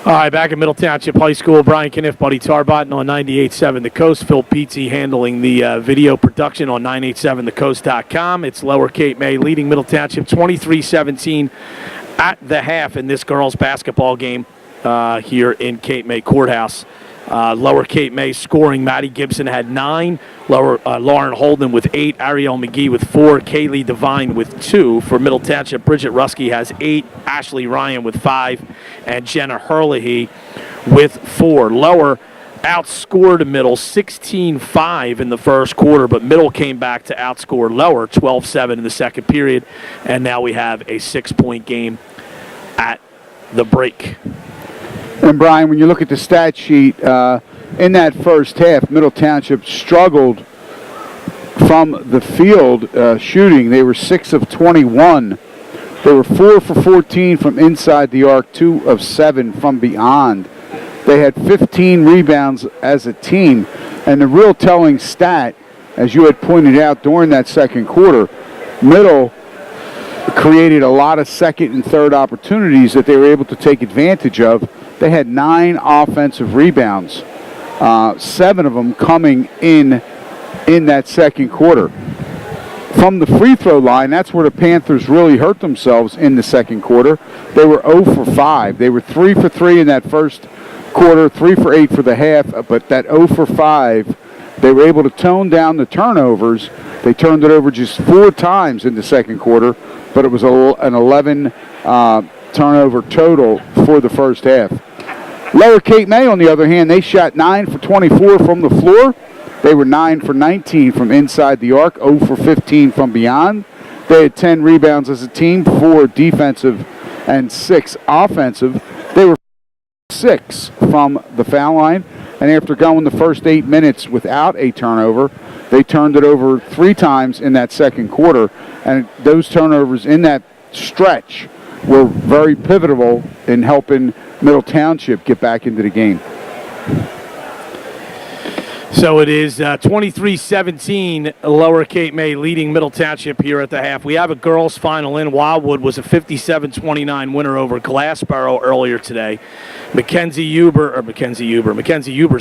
All right, back at Middle Township High School, Brian Kniff, Buddy Tarbotton on 98.7 The Coast. Phil Pizzi handling the video production on 987thecoast.com. It's Lower Cape May leading Middle Township 23-17 at the half in this girls' basketball game here in Cape May Courthouse. Lower Cape May scoring. Maddie Gibson had 9. Lauren Holden with 8. Ariel McGee with 4. Kaylee Devine with 2. For Middle Township, Bridget Rusky has 8. Ashley Ryan with 5. And Jenna Herlihy with 4. Lower outscored Middle 16-5 in the first quarter, but Middle came back to outscore Lower 12-7 in the second period. And now we have a 6-point game at the break. And, Brian, when you look at the stat sheet, in that first half, Middle Township struggled from the field shooting. They were 6 of 21. They were 4 for 14 from inside the arc, 2 of 7 from beyond. They had 15 rebounds as a team. And the real telling stat, as you had pointed out during that second quarter, Middle created a lot of second and third opportunities that they were able to take advantage of. They had 9 offensive rebounds, 7 of them coming in that second quarter. From the free throw line, that's where the Panthers really hurt themselves in the second quarter. They were 0 for 5. They were 3 for 3 in that first quarter, 3 for 8 for the half, but that 0 for 5, they were able to tone down the turnovers. They turned it over just 4 times in the second quarter, but it was an 11 turnover total for the first half. Lower Cape May, on the other hand, they shot 9 for 24 from the floor. They were 9 for 19 from inside the arc, 0 for 15 from beyond. They had 10 rebounds as a team, 4 defensive and 6 offensive. They were 6 from the foul line. And after going the first 8 minutes without a turnover, they turned it over 3 times in that second quarter. And those turnovers in that stretch were very pivotal in helping Middle Township get back into the game. So it is 23-17, Lower Cape May leading Middle Township here at the half. We have a girls' final in. Wildwood was a 57-29 winner over Glassboro earlier today. Mackenzie Huber's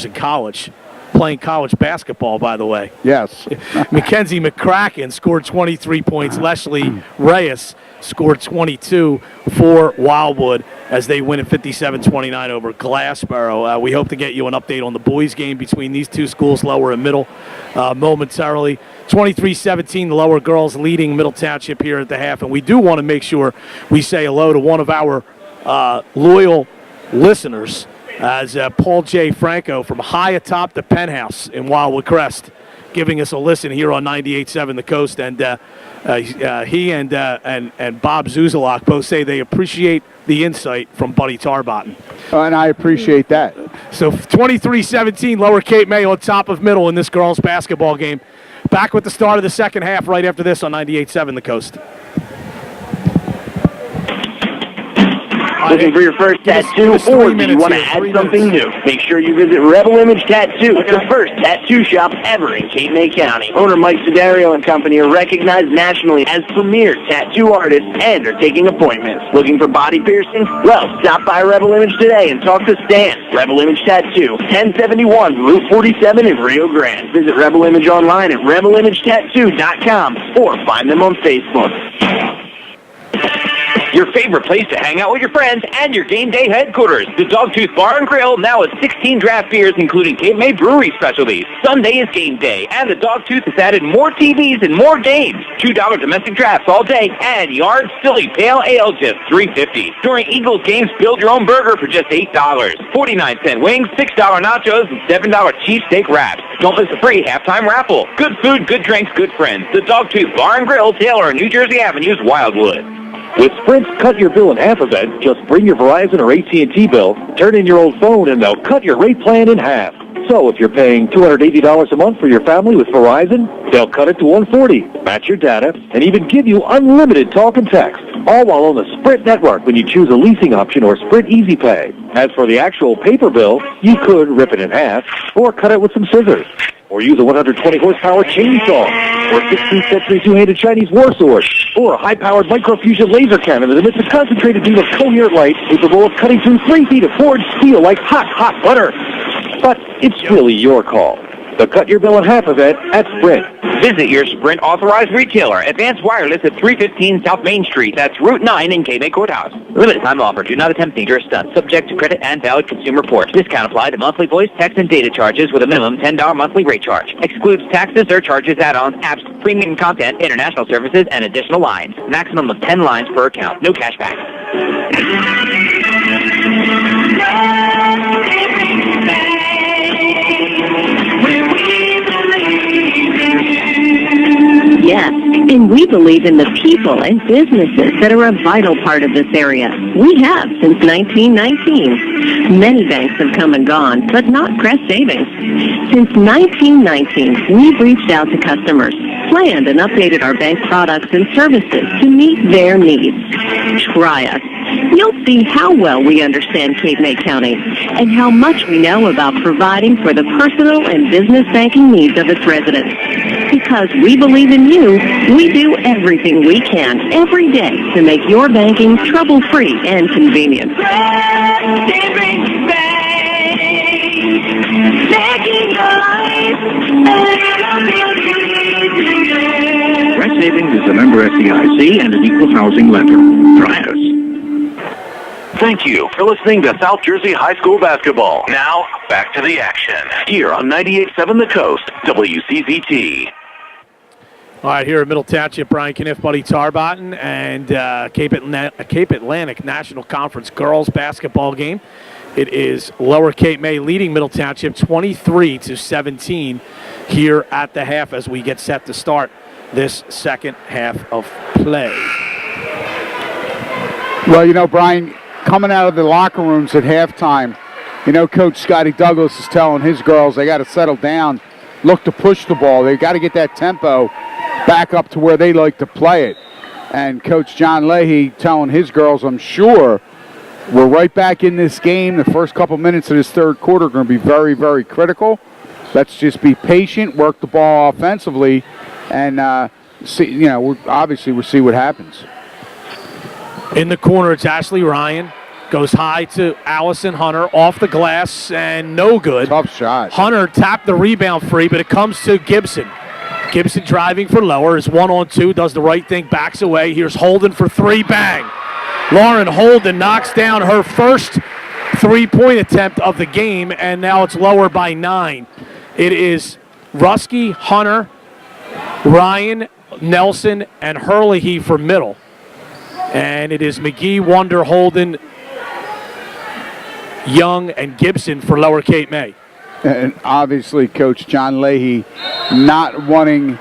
in college, playing college basketball, by the way. Yes. Mackenzie McCracken scored 23 points. Leslie Reyes scored 22 for Wildwood as they win at 57-29 over Glassboro. We hope to get you an update on the boys' game between these two schools, Lower and Middle, momentarily. 23-17, the Lower girls leading Middle Township here at the half. And we do want to make sure we say hello to one of our loyal listeners, as Paul J. Franco from high atop the penthouse in Wildwood Crest, giving us a listen here on 98.7 The Coast. And he and Bob Zuzalak both say they appreciate the insight from Buddy Tarbotton. And I appreciate that. So 23-17, Lower Cape May on top of Middle in this girls' basketball game. Back with the start of the second half right after this on 98.7 The Coast. Looking for your first tattoo, or do you want to add something new? Make sure you visit Rebel Image Tattoo, the first tattoo shop ever in Cape May County. Owner Mike Sidario and company are recognized nationally as premier tattoo artists and are taking appointments. Looking for body piercing? Well, stop by Rebel Image today and talk to Stan. Rebel Image Tattoo, 1071 Route 47 in Rio Grande. Visit Rebel Image online at rebelimagetatattoo.com or find them on Facebook. Your favorite place to hang out with your friends and your game day headquarters. The Dogtooth Bar and Grill now has 16 draft beers, including Cape May Brewery specialties. Sunday is game day, and the Dogtooth has added more TVs and more games. $2 domestic drafts all day, and Yard Silly Pale Ale just $3.50. During Eagles games, build your own burger for just $8. 49-cent wings, $6 nachos, and $7 cheesesteak wraps. Don't miss the free halftime raffle. Good food, good drinks, good friends. The Dogtooth Bar and Grill, Taylor and New Jersey Avenues, Wildwood. With Sprint's Cut Your Bill in Half event, just bring your Verizon or AT&T bill, turn in your old phone, and they'll cut your rate plan in half. So if you're paying $280 a month for your family with Verizon, they'll cut it to $140, match your data, and even give you unlimited talk and text, all while on the Sprint network when you choose a leasing option or Sprint Easy Pay. As for the actual paper bill, you could rip it in half or cut it with some scissors. or use a 120 horsepower chainsaw, or a 16th century two-handed Chinese war sword, or a high-powered microfusion laser cannon that emits a concentrated beam of coherent light capable of cutting through 3 feet of forged steel like hot butter. But it's really your call. The Cut Your Bill in Half event at Sprint. Visit your Sprint authorized retailer, Advanced Wireless at 315 South Main Street. That's Route 9 in K-May Courthouse. Limited time offer. Do not attempt dangerous stunts. Subject to credit and valid consumer report. Discount applied to monthly voice, text, and data charges with a minimum $10 monthly rate charge. Excludes taxes, surcharges, add-ons, apps, premium content, international services, and additional lines. Maximum of 10 lines per account. No cash back. Yes, and we believe in the people and businesses that are a vital part of this area. We have since 1919. Many banks have come and gone, but not Crest Savings. Since 1919, we've reached out to customers, planned and updated our bank products and services to meet their needs. Try us. You'll see how well we understand Cape May County and how much we know about providing for the personal and business banking needs of its residents. Because we believe in you, we do everything we can every day to make your banking trouble-free and convenient. Crest Savings is a member FDIC and an equal housing lender. Try us. Thank you for listening to South Jersey High School basketball. Now, back to the action. Here on 98.7 The Coast, WCZT. All right, here at Middle Township, Brian Kniff, Buddy Tarbotten, and Cape Atlantic National Conference girls basketball game. It is Lower Cape May leading Middle Township 23-17 here at the half as we get set to start this second half of play. Well, you know, Brian, coming out of the locker rooms at halftime, you know, Coach Scotty Douglas is telling his girls they got to settle down, look to push the ball. They got to get that tempo back up to where they like to play it. And Coach John Leahy telling his girls, I'm sure, we're right back in this game. The first couple minutes of this third quarter are going to be very, very critical. Let's just be patient, work the ball offensively, and see. You know, we'll see what happens. In the corner, it's Ashley Ryan. Goes high to Allison Hunter, off the glass, and no good. Tough shot. Hunter tapped the rebound free, but it comes to Gibson. Gibson driving for Lower, is 1-on-2, does the right thing, backs away. Here's Holden for three, bang. Lauren Holden knocks down her first three-point attempt of the game, and now it's Lower by 9. It is Rusky, Hunter, Ryan, Nelson, and Hurley for middle. And it is McGee, Wonder, Holden, Young, and Gibson for Lower Cape May. And obviously, Coach John Leahy not wanting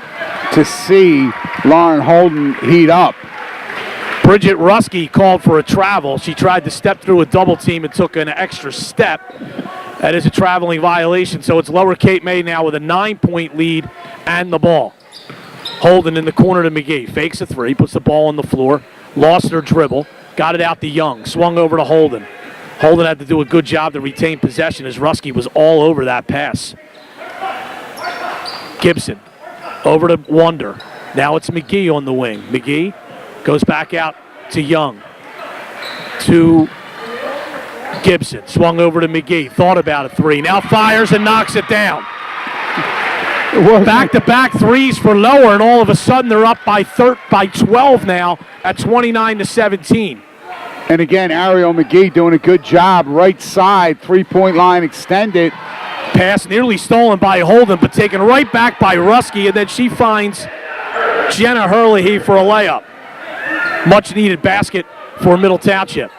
to see Lauren Holden heat up. Bridget Rusky called for a travel. She tried to step through a double team and took an extra step. That is a traveling violation, so it's Lower Cape May now with a 9-point lead and the ball. Holden in the corner to McGee. Fakes a three, puts the ball on the floor. Lost her dribble. Got it out to Young. Swung over to Holden. Holden had to do a good job to retain possession as Rusky was all over that pass. Gibson over to Wonder. Now it's McGee on the wing. McGee goes back out to Young. To Gibson. Swung over to McGee. Thought about a three. Now fires and knocks it down. Back-to-back threes for Lower, and all of a sudden they're up by 12 now at 29-17. And again, Ariel McGee doing a good job. Right side, three-point line extended. Pass nearly stolen by Holden, but taken right back by Rusky, and then she finds Jenna Hurley for a layup. Much-needed basket for Middle Township.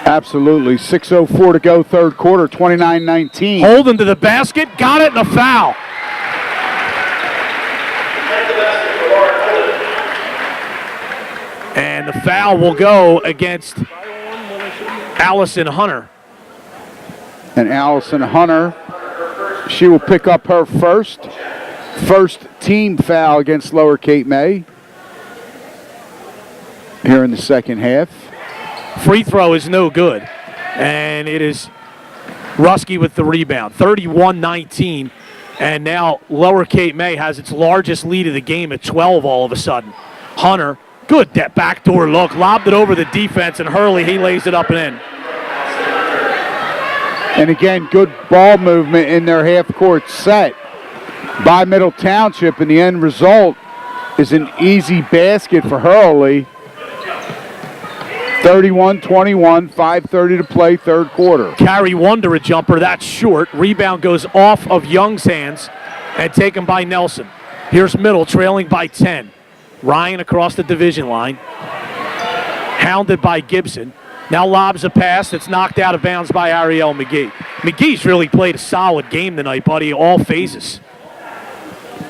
Absolutely. 6:04 to go, third quarter, 29-19. Holden to the basket, got it, and a foul. And the foul will go against Allison Hunter. And Allison Hunter, she will pick up her first team foul against Lower Cape May here in the second half. Free throw is no good. And it is Rusky with the rebound. 31-19 And now Lower Cape May has its largest lead of the game at 12 all of a sudden. Hunter, good backdoor look, lobbed it over the defense, and Hurley, he lays it up and in. And again, good ball movement in their half-court set by Middle Township, and the end result is an easy basket for Hurley. 31-21, 5:30 to play, third quarter. Carry Wonder a jumper, that's short. Rebound goes off of Young's hands and taken by Nelson. Here's Middle trailing by 10. Ryan across the division line. Hounded by Gibson. Now lobs a pass that's knocked out of bounds by Ariel McGee. McGee's really played a solid game tonight, buddy, all phases.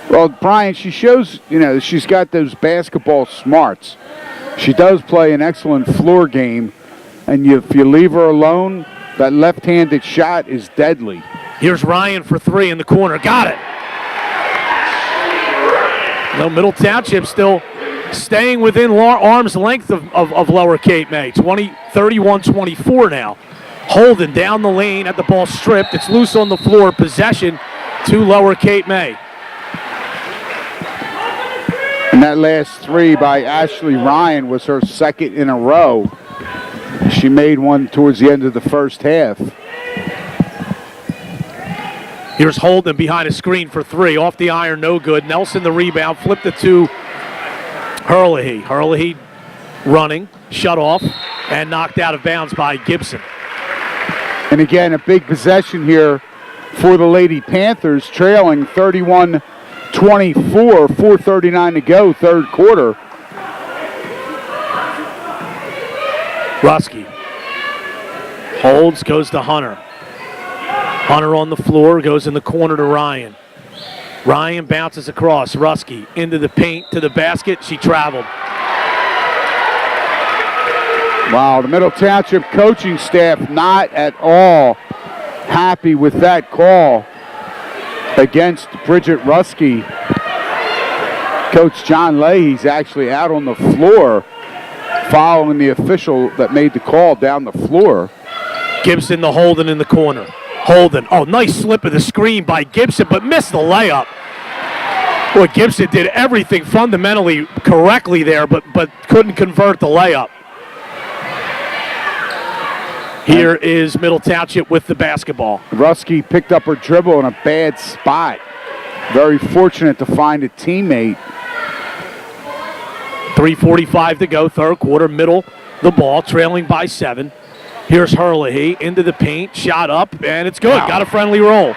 Well, Brian, she shows, she's got those basketball smarts. She does play an excellent floor game, and if you leave her alone, that left-handed shot is deadly. Here's Ryan for three in the corner. Got it. No, Middle Township still staying within arm's length of Lower Cape May. 31-24 now. Holden down the lane at the ball stripped. It's loose on the floor. Possession to Lower Cape May. And that last three by Ashley Ryan was her second in a row. She made one towards the end of the first half. Here's Holden behind a screen for three. Off the iron, no good. Nelson the rebound. Flipped it to Hurley. Hurley running, shut off, and knocked out of bounds by Gibson. And again, a big possession here for the Lady Panthers, trailing 31-24, 4:39 to go, third quarter. Rusky holds, goes to Hunter. Hunter on the floor, goes in the corner to Ryan. Ryan bounces across. Rusky into the paint, to the basket. She traveled. Wow, the Middle Township coaching staff not at all happy with that call against Bridget Rusky. Coach John Leahy's actually out on the floor following the official that made the call down the floor. Gibson to Holden in the corner. Holden, nice slip of the screen by Gibson, but missed the layup. Boy, Gibson did everything fundamentally correctly there, but couldn't convert the layup. Here is Middle Township with the basketball. Rusky picked up her dribble in a bad spot. Very fortunate to find a teammate. 3:45 to go, third quarter. Middle, the ball, trailing by 7. Here's Hurley into the paint, shot up, and it's good. Wow. Got a friendly roll.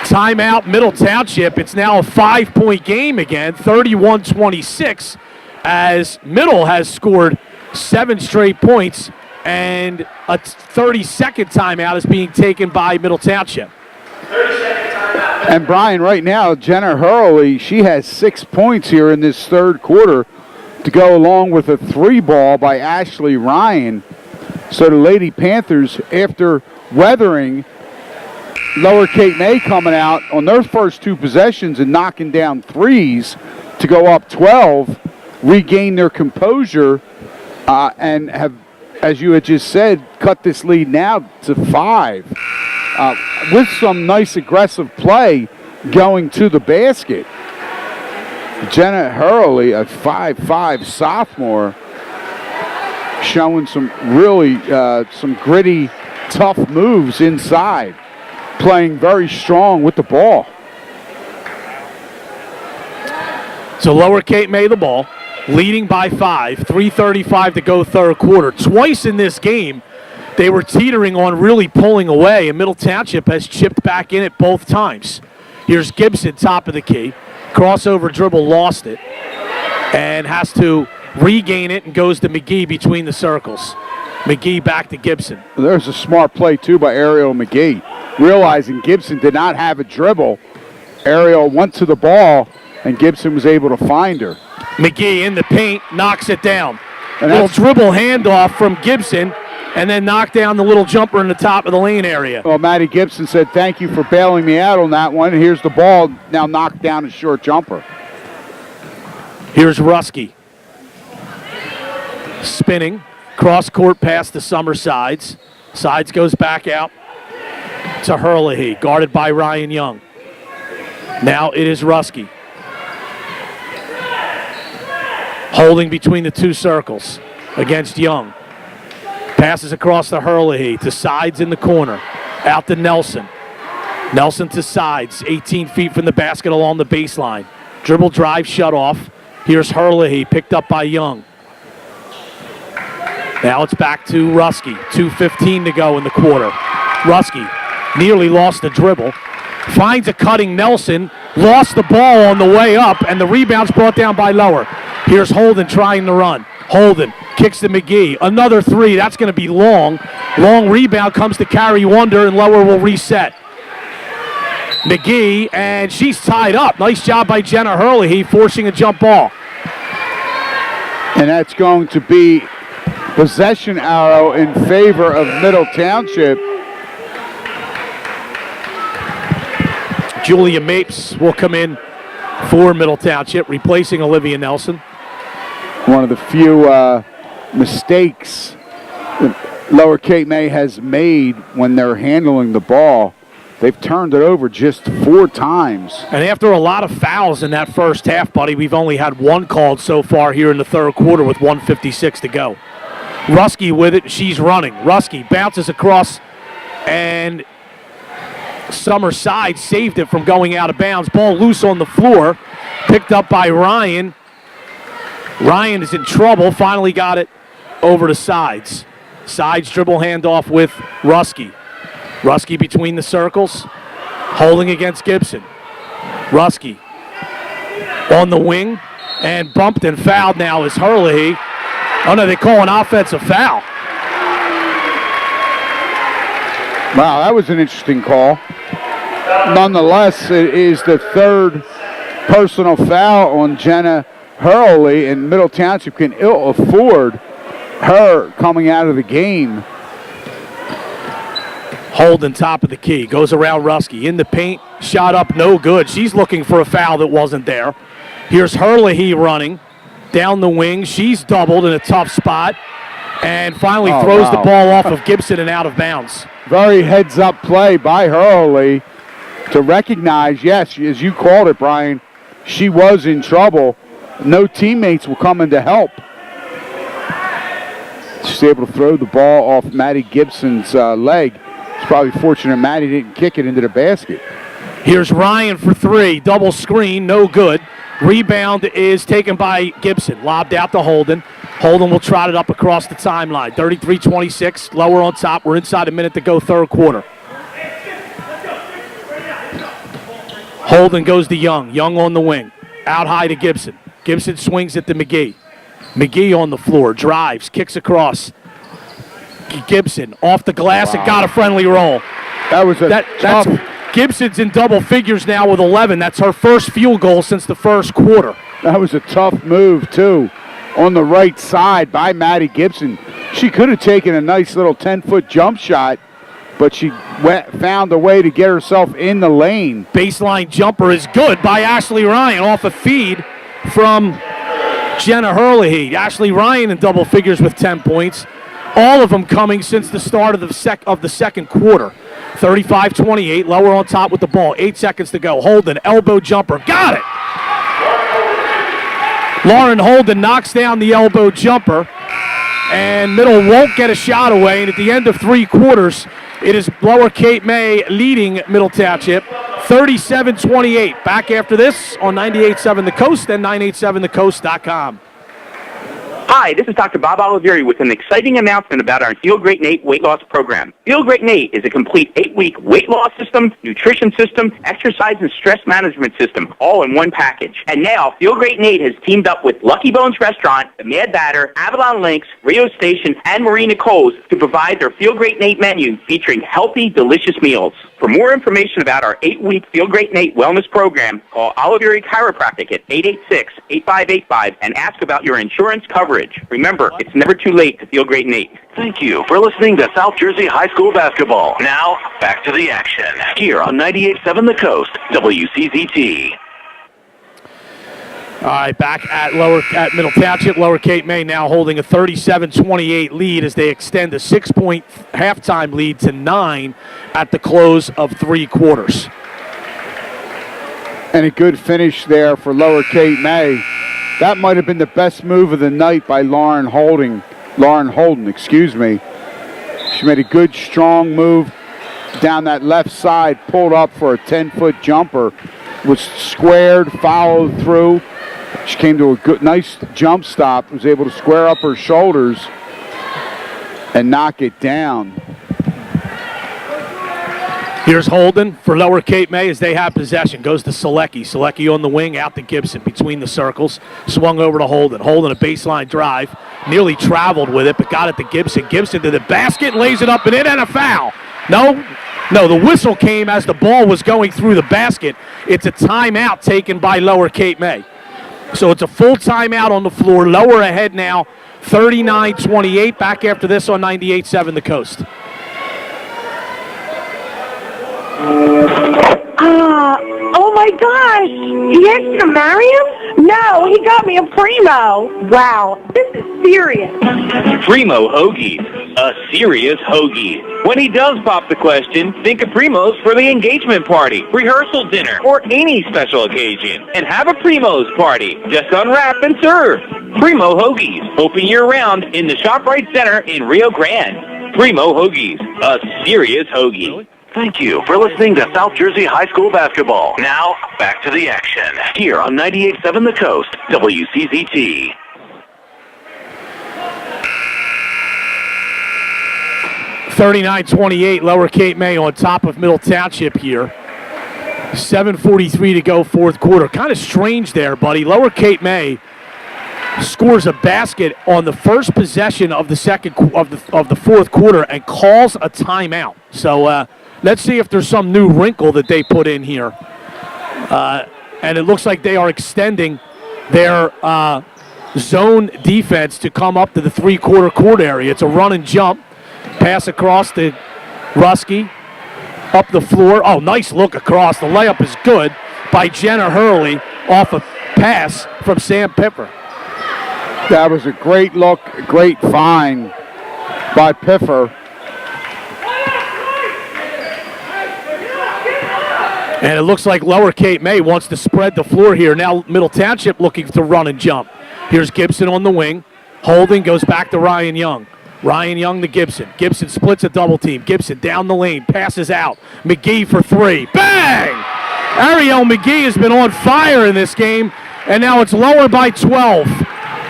Timeout, Middle Township. It's now a 5-point game again, 31-26, as Middle has scored 7 straight points, and a 30-second timeout is being taken by Middle Township. And Brian, right now, Jenna Hurley, she has 6 points here in this third quarter to go along with a 3 ball by Ashley Ryan. So the Lady Panthers, after weathering Lower Cape May coming out on their first 2 possessions and knocking down threes to go up 12, regain their composure and have, as you had just said, cut this lead now to 5 with some nice aggressive play going to the basket. Jenna Hurley, a 5'5" sophomore, showing some really some gritty, tough moves inside, playing very strong with the ball. So Lower Cape May the ball, leading by 5, 3:35 to go third quarter. Twice in this game, they were teetering on really pulling away, and Middle Township has chipped back in it both times. Here's Gibson, top of the key. Crossover dribble, lost it, and has to regain it and goes to McGee between the circles. McGee back to Gibson. There's a smart play, too, by Ariel McGee. Realizing Gibson did not have a dribble, Ariel went to the ball, and Gibson was able to find her. McGee in the paint, knocks it down. A little dribble handoff from Gibson, and then knocked down the little jumper in the top of the lane area. Well, Maddie Gibson said, thank you for bailing me out on that one. Here's the ball, now knocked down a short jumper. Here's Rusky. Spinning, cross-court pass to Summer Sides. Sides goes back out. to Herlihy, guarded by Ryan Young. Now it is Rusky. Holding between the two circles against Young. Passes across to Herlihy, to Sides in the corner. Out to Nelson. Nelson to Sides, 18 feet from the basket along the baseline. Dribble drive shut off. Here's Herlihy, picked up by Young. Now it's back to Rusky. 2:15 to go in the quarter. Rusky nearly lost the dribble. Finds a cutting Nelson. Lost the ball on the way up, and the rebound's brought down by Lower. Here's Holden trying to run. Holden kicks to McGee. Another three. That's going to be long. Long rebound comes to Carrie Wonder, and Lower will reset. McGee, and she's tied up. Nice job by Jenna Herlihy, forcing a jump ball. And that's going to be possession arrow in favor of Middle Township. Julia Mapes will come in for Middle Township, replacing Olivia Nelson. One of the few mistakes that Lower Cape May has made when they're handling the ball. They've turned it over just 4 times. And after a lot of fouls in that first half, buddy, we've only had one called so far here in the third quarter with 1:56 to go. Rusky with it. She's running. Rusky bounces across, and Summer Side saved it from going out of bounds. Ball loose on the floor. Picked up by Ryan. Ryan is in trouble. Finally got it over to Sides. Sides dribble handoff with Rusky. Rusky between the circles, holding against Gibson. Rusky on the wing, and bumped and fouled now is Herlihy. Oh no, they call an offensive foul. Wow, that was an interesting call. Nonetheless, it is the third personal foul on Jenna Herlihy, and Middle Township can ill afford her coming out of the game. Holden top of the key, goes around Rusky in the paint, shot up, no good. She's looking for a foul that wasn't there. Here's Herlihy running down the wing. She's doubled in a tough spot, and finally throws the ball off of Gibson and out of bounds. Very heads-up play by Herlihy to recognize, yes, as you called it, Brian, she was in trouble. No teammates were coming to help. She's able to throw the ball off Maddie Gibson's leg. It's probably fortunate Maddie didn't kick it into the basket. Here's Ryan for three. Double screen, no good. Rebound is taken by Gibson. Lobbed out to Holden. Holden will trot it up across the timeline. 33-26, Lower on top. We're inside a minute to go, third quarter. Holden goes to Young. Young on the wing. Out high to Gibson. Gibson swings it to McGee. McGee on the floor. Drives. Kicks across. Gibson off the glass and got a friendly roll. That was that's Gibson's in double figures now with 11. That's her first field goal since the first quarter. That was a tough move, too, on the right side by Maddie Gibson. She could have taken a nice little 10-foot jump shot, but she found a way to get herself in the lane. Baseline jumper is good by Ashley Ryan off a feed from Jenna Herlihy. Ashley Ryan in double figures with 10 points. All of them coming since the start of the second quarter. 35-28, Lower on top with the ball. 8 seconds to go. Holden, elbow jumper. Got it! Lauren Holden knocks down the elbow jumper, and Middle won't get a shot away. And at the end of 3 quarters, it is Lower Cape May leading Middle Township 37-28. Back after this on 98.7 The Coast and 987thecoast.com. Hi, this is Dr. Bob Olivieri with an exciting announcement about our Feel Great Nate weight loss program. Feel Great Nate is a complete 8-week weight loss system, nutrition system, exercise and stress management system, all in one package. And now, Feel Great Nate has teamed up with Lucky Bones Restaurant, The Mad Batter, Avalon Links, Rio Station, and Marina Coles to provide their Feel Great Nate menu featuring healthy, delicious meals. For more information about our 8-week Feel Great Nate wellness program, call Olivieri Chiropractic at 886-8585 and ask about your insurance coverage. Remember, it's never too late to feel great, Nate. Thank you for listening to South Jersey High School basketball. Now, back to the action. Here on 98.7 The Coast, WCZT. All right, back at Middle Township. Lower Cape May now holding a 37-28 lead as they extend a 6-point halftime lead to 9 at the close of 3 quarters. And a good finish there for Lower Cape May. That might have been the best move of the night by Lauren Holden. She made a good, strong move down that left side, pulled up for a 10-foot jumper, was squared, followed through. She came to a good, nice jump stop, was able to square up her shoulders and knock it down. Here's Holden for Lower Cape May as they have possession. Goes to Selecki. Selecki on the wing, out to Gibson between the circles. Swung over to Holden. Holden a baseline drive. Nearly traveled with it, but got it to Gibson. Gibson to the basket, lays it up and in, and a foul. No, the whistle came as the ball was going through the basket. It's a timeout taken by Lower Cape May. So it's a full timeout on the floor. Lower ahead now, 39-28. Back after this on 98.7 The Coast. Oh my gosh! He asked to marry him? No, he got me a Primo. Wow, this is serious. Primo Hoagies, a serious hoagie. When he does pop the question, think of Primo's for the engagement party, rehearsal dinner, or any special occasion. And have a Primo's party. Just unwrap and serve. Primo Hoagies, open year-round in the ShopRite Center in Rio Grande. Primo Hoagies, a serious hoagie. Thank you for listening to South Jersey High School basketball. Now, back to the action. Here on 98.7 The Coast, WCZT. (39-28) Lower Cape May on top of Middle Township here. 7:43 to go, fourth quarter. Kind of strange there, buddy. Lower Cape May scores a basket on the first possession of the fourth quarter and calls a timeout. So let's see if there's some new wrinkle that they put in here. And it looks like they are extending their zone defense to come up to the three-quarter court area. It's a run and jump. Pass across to Rusky. Up the floor. Oh, nice look across. The layup is good by Jenna Hurley off a pass from Sam Piffer. That was a great look, great find by Piffer. And it looks like Lower Cape May wants to spread the floor here. Now Middle Township looking to run and jump. Here's Gibson on the wing. Holden goes back to Ryan Young. Ryan Young to Gibson. Gibson splits a double team. Gibson down the lane, passes out. McGee for three. Bang! Ariel McGee has been on fire in this game, and now it's Lower by 12,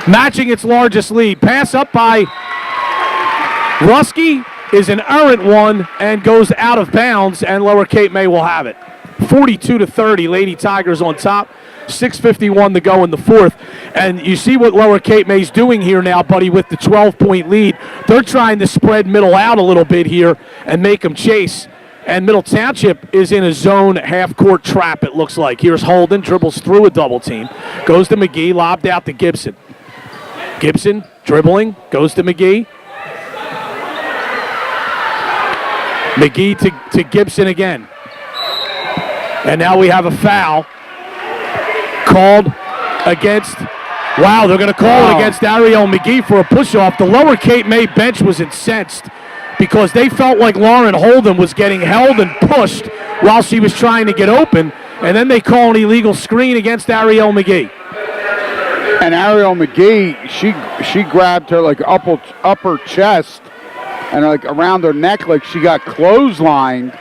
matching its largest lead. Pass up by Rusky is an errant one and goes out of bounds, and Lower Cape May will have it. 42-30, Lady Tigers on top. 6:51 to go in the fourth. And you see what Lower Cape May's doing here now, buddy, with the 12-point lead. They're trying to spread Middle out a little bit here and make them chase. And Middle Township is in a zone half-court trap, it looks like. Here's Holden, dribbles through a double team. Goes to McGee, lobbed out to Gibson. Gibson dribbling, goes to McGee. McGee to Gibson again. And now we have a foul called against, wow, they're going to call it against Ariel McGee for a push-off. The Lower Cape May bench was incensed because they felt like Lauren Holden was getting held and pushed while she was trying to get open, and then they call an illegal screen against Ariel McGee. And Ariel McGee, she grabbed her like upper chest and like around her neck like she got clotheslined,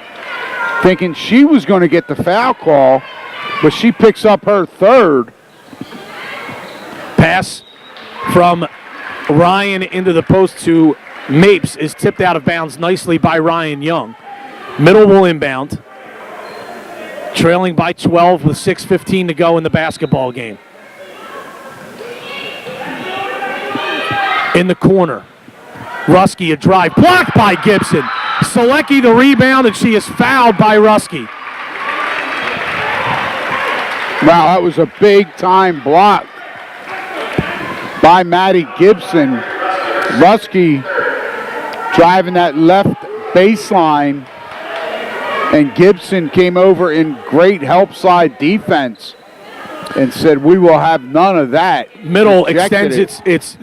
thinking she was going to get the foul call, but she picks up her third. Pass from Ryan into the post to Mapes is tipped out of bounds nicely by Ryan Young. Middle will inbound. Trailing by 12 with 6:15 to go in the basketball game. In the corner. Rusky a drive. Blocked by Gibson. Selecki the rebound, and she is fouled by Rusky. Wow, that was a big-time block by Maddie Gibson. Rusky driving that left baseline, and Gibson came over in great help side defense and said, we will have none of that. Middle Rejected extends its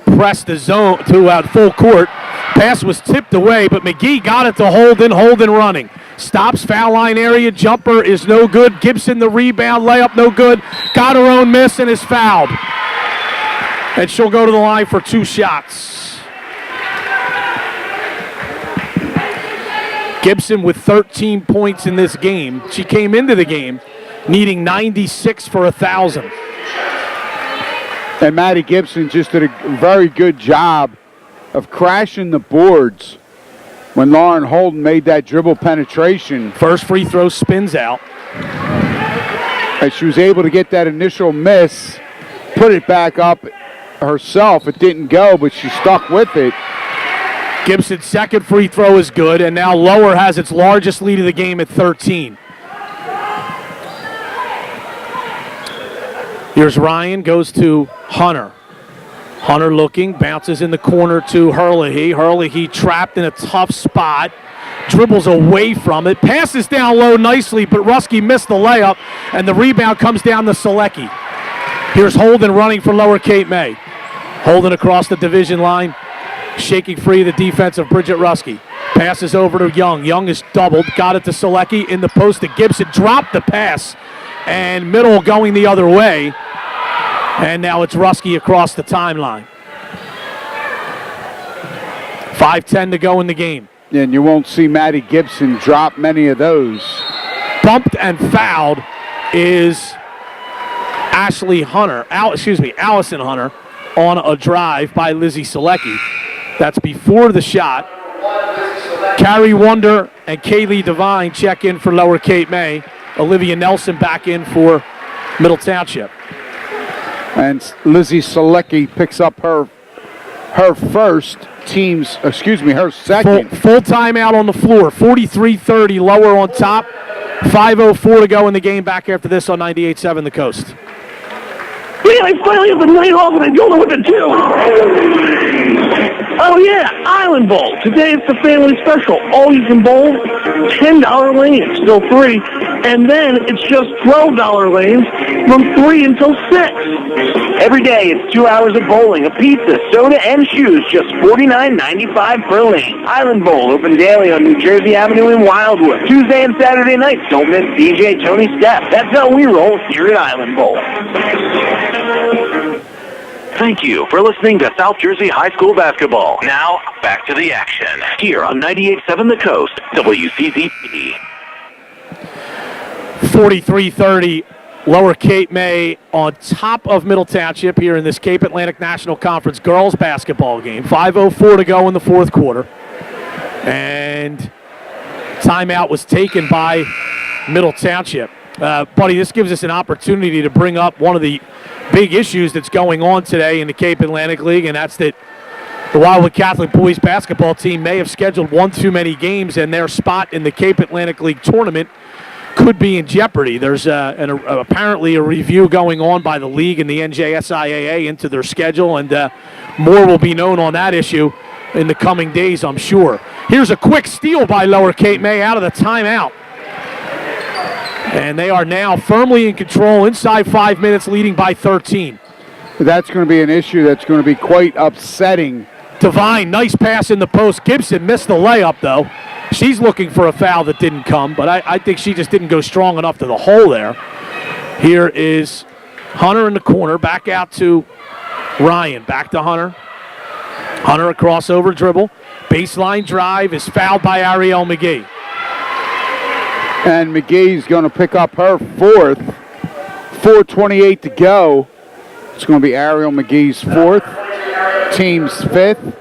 press the zone to full court. Pass was tipped away, but McGee got it to Holden. Holden running. Stops, foul line area, jumper is no good. Gibson the rebound, layup no good. Got her own miss and is fouled. And she'll go to the line for 2 shots. Gibson with 13 points in this game. She came into the game needing 96 for 1,000. And Maddie Gibson just did a very good job of crashing the boards when Lauren Holden made that dribble penetration. First free throw spins out. And she was able to get that initial miss, put it back up herself. It didn't go, but she stuck with it. Gibson's second free throw is good, and now Lower has its largest lead of the game at 13. Here's Ryan, goes to Hunter. Hunter looking, bounces in the corner to Herlihy. Herlihy trapped in a tough spot, dribbles away from it, passes down low nicely, but Ruski missed the layup, and the rebound comes down to Selecki. Here's Holden running for Lower Cape May. Holden across the division line, shaking free the defense of Bridget Ruski. Passes over to Young. Young is doubled, got it to Selecki in the post to Gibson, dropped the pass, and Middle going the other way. And now it's Ruski across the timeline. 5:10 to go in the game. And you won't see Maddie Gibson drop many of those. Bumped and fouled is Allison Hunter on a drive by Lizzie Selecki. That's before the shot. Carrie Wonder and Kaylee Devine check in for Lower Cape May. Olivia Nelson back in for Middle Township. And Lizzie Selecki picks up her second. Full timeout on the floor. 43-30, Lower on top. 5:04 to go in the game. Back after this on 98.7 The Coast. Man, I finally have the night off and I don't know what to do. Oh yeah, Island Bowl. Today it's the family special. All you can bowl, $10 lanes, still free. And then it's just $12 lanes from 3 until 6. Every day it's 2 hours of bowling, a pizza, soda, and shoes, just $49.95 per lane. Island Bowl, open daily on New Jersey Avenue in Wildwood. Tuesday and Saturday nights, don't miss DJ Tony Stepp. That's how we roll here at Island Bowl. Thank you for listening to South Jersey High School basketball. Now, back to the action. Here on 98.7 The Coast, WCZP. 43-30, Lower Cape May on top of Middle Township here in this Cape Atlantic National Conference girls basketball game. 5:04 to go in the fourth quarter. And timeout was taken by Middle Township. Buddy, this gives us an opportunity to bring up one of the big issues that's going on today in the Cape Atlantic League, and that's that the Wildwood Catholic boys basketball team may have scheduled one too many games, and their spot in the Cape Atlantic League tournament could be in jeopardy. There's apparently a review going on by the league and the NJSIAA into their schedule, and more will be known on that issue in the coming days, I'm sure. Here's a quick steal by Lower Cape May out of the timeout. And they are now firmly in control inside 5 minutes, leading by 13. That's going to be an issue that's going to be quite upsetting. Devine, nice pass in the post. Gibson missed the layup, though. She's looking for a foul that didn't come, but I think she just didn't go strong enough to the hole there. Here is Hunter in the corner, back out to Ryan. Back to Hunter. Hunter, a crossover dribble. Baseline drive is fouled by Ariel McGee. And McGee's going to pick up her fourth. 4:28 to go. It's going to be Ariel McGee's fourth. Team's fifth.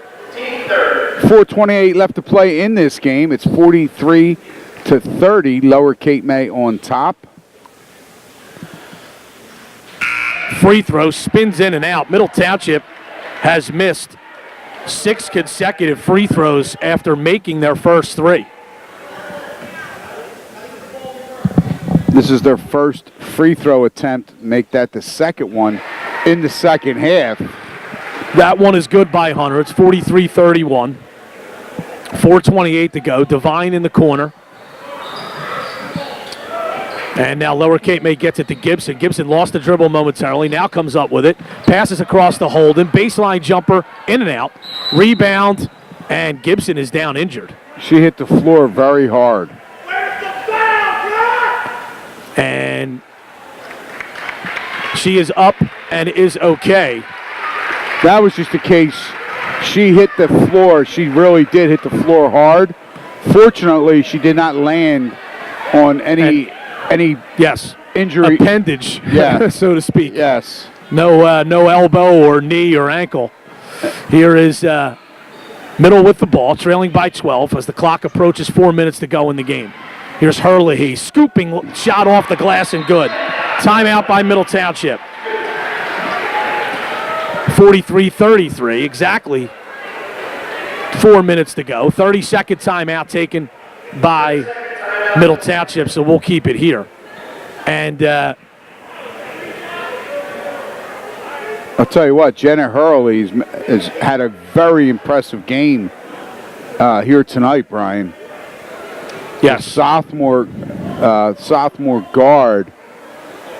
4:28 left to play in this game. It's 43-30. Lower Cape May on top. Free throw spins in and out. Middle Township has missed 6 consecutive free throws after making their first 3. This is their first free throw attempt. Make that the second one in the second half. That one is good by Hunter. It's 43-31. 4:28 to go. Devine in the corner. And now Lower Cape May gets it to Gibson. Gibson lost the dribble momentarily, now comes up with it. Passes across to Holden. Baseline jumper, in and out. Rebound, and Gibson is down injured. She hit the floor very hard. And she is up and is okay. That was just a case. She hit the floor. She really did hit the floor hard. Fortunately, she did not land on any yes, injury appendage, so to speak. Yes. No elbow or knee or ankle. Here is Middle with the ball, trailing by 12 as the clock approaches 4 minutes to go in the game. Here's Herlihy, scooping shot off the glass and good. Timeout by Middle Township. 43-33, exactly 4 minutes to go. 30-second timeout taken by Middle Township, so we'll keep it here. And I'll tell you what, Jenna Hurley has had a very impressive game here tonight, Brian. Yes. Sophomore guard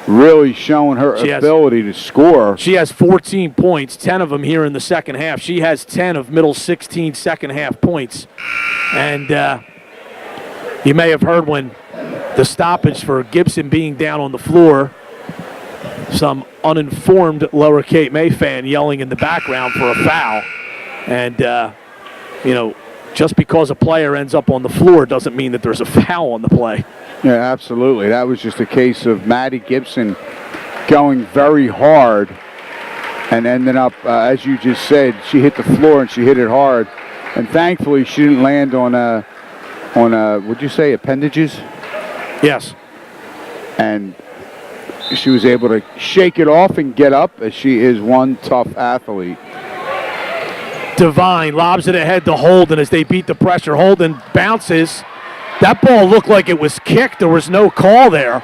really showing her ability to score. She has 14 points, 10 of them here in the second half. She has 10 of Middle's 16 second half points. And you may have heard when the stoppage for Gibson being down on the floor, some uninformed Lower Cape May fan yelling in the background for a foul. And, just because a player ends up on the floor doesn't mean that there's a foul on the play. Yeah, absolutely. That was just a case of Maddie Gibson going very hard and ended up, as you just said, she hit the floor and she hit it hard. And thankfully, she didn't land on would you say appendages? Yes. And she was able to shake it off and get up, as she is one tough athlete. Devine lobs it ahead to Holden as they beat the pressure. Holden bounces. That ball looked like it was kicked. There was no call there.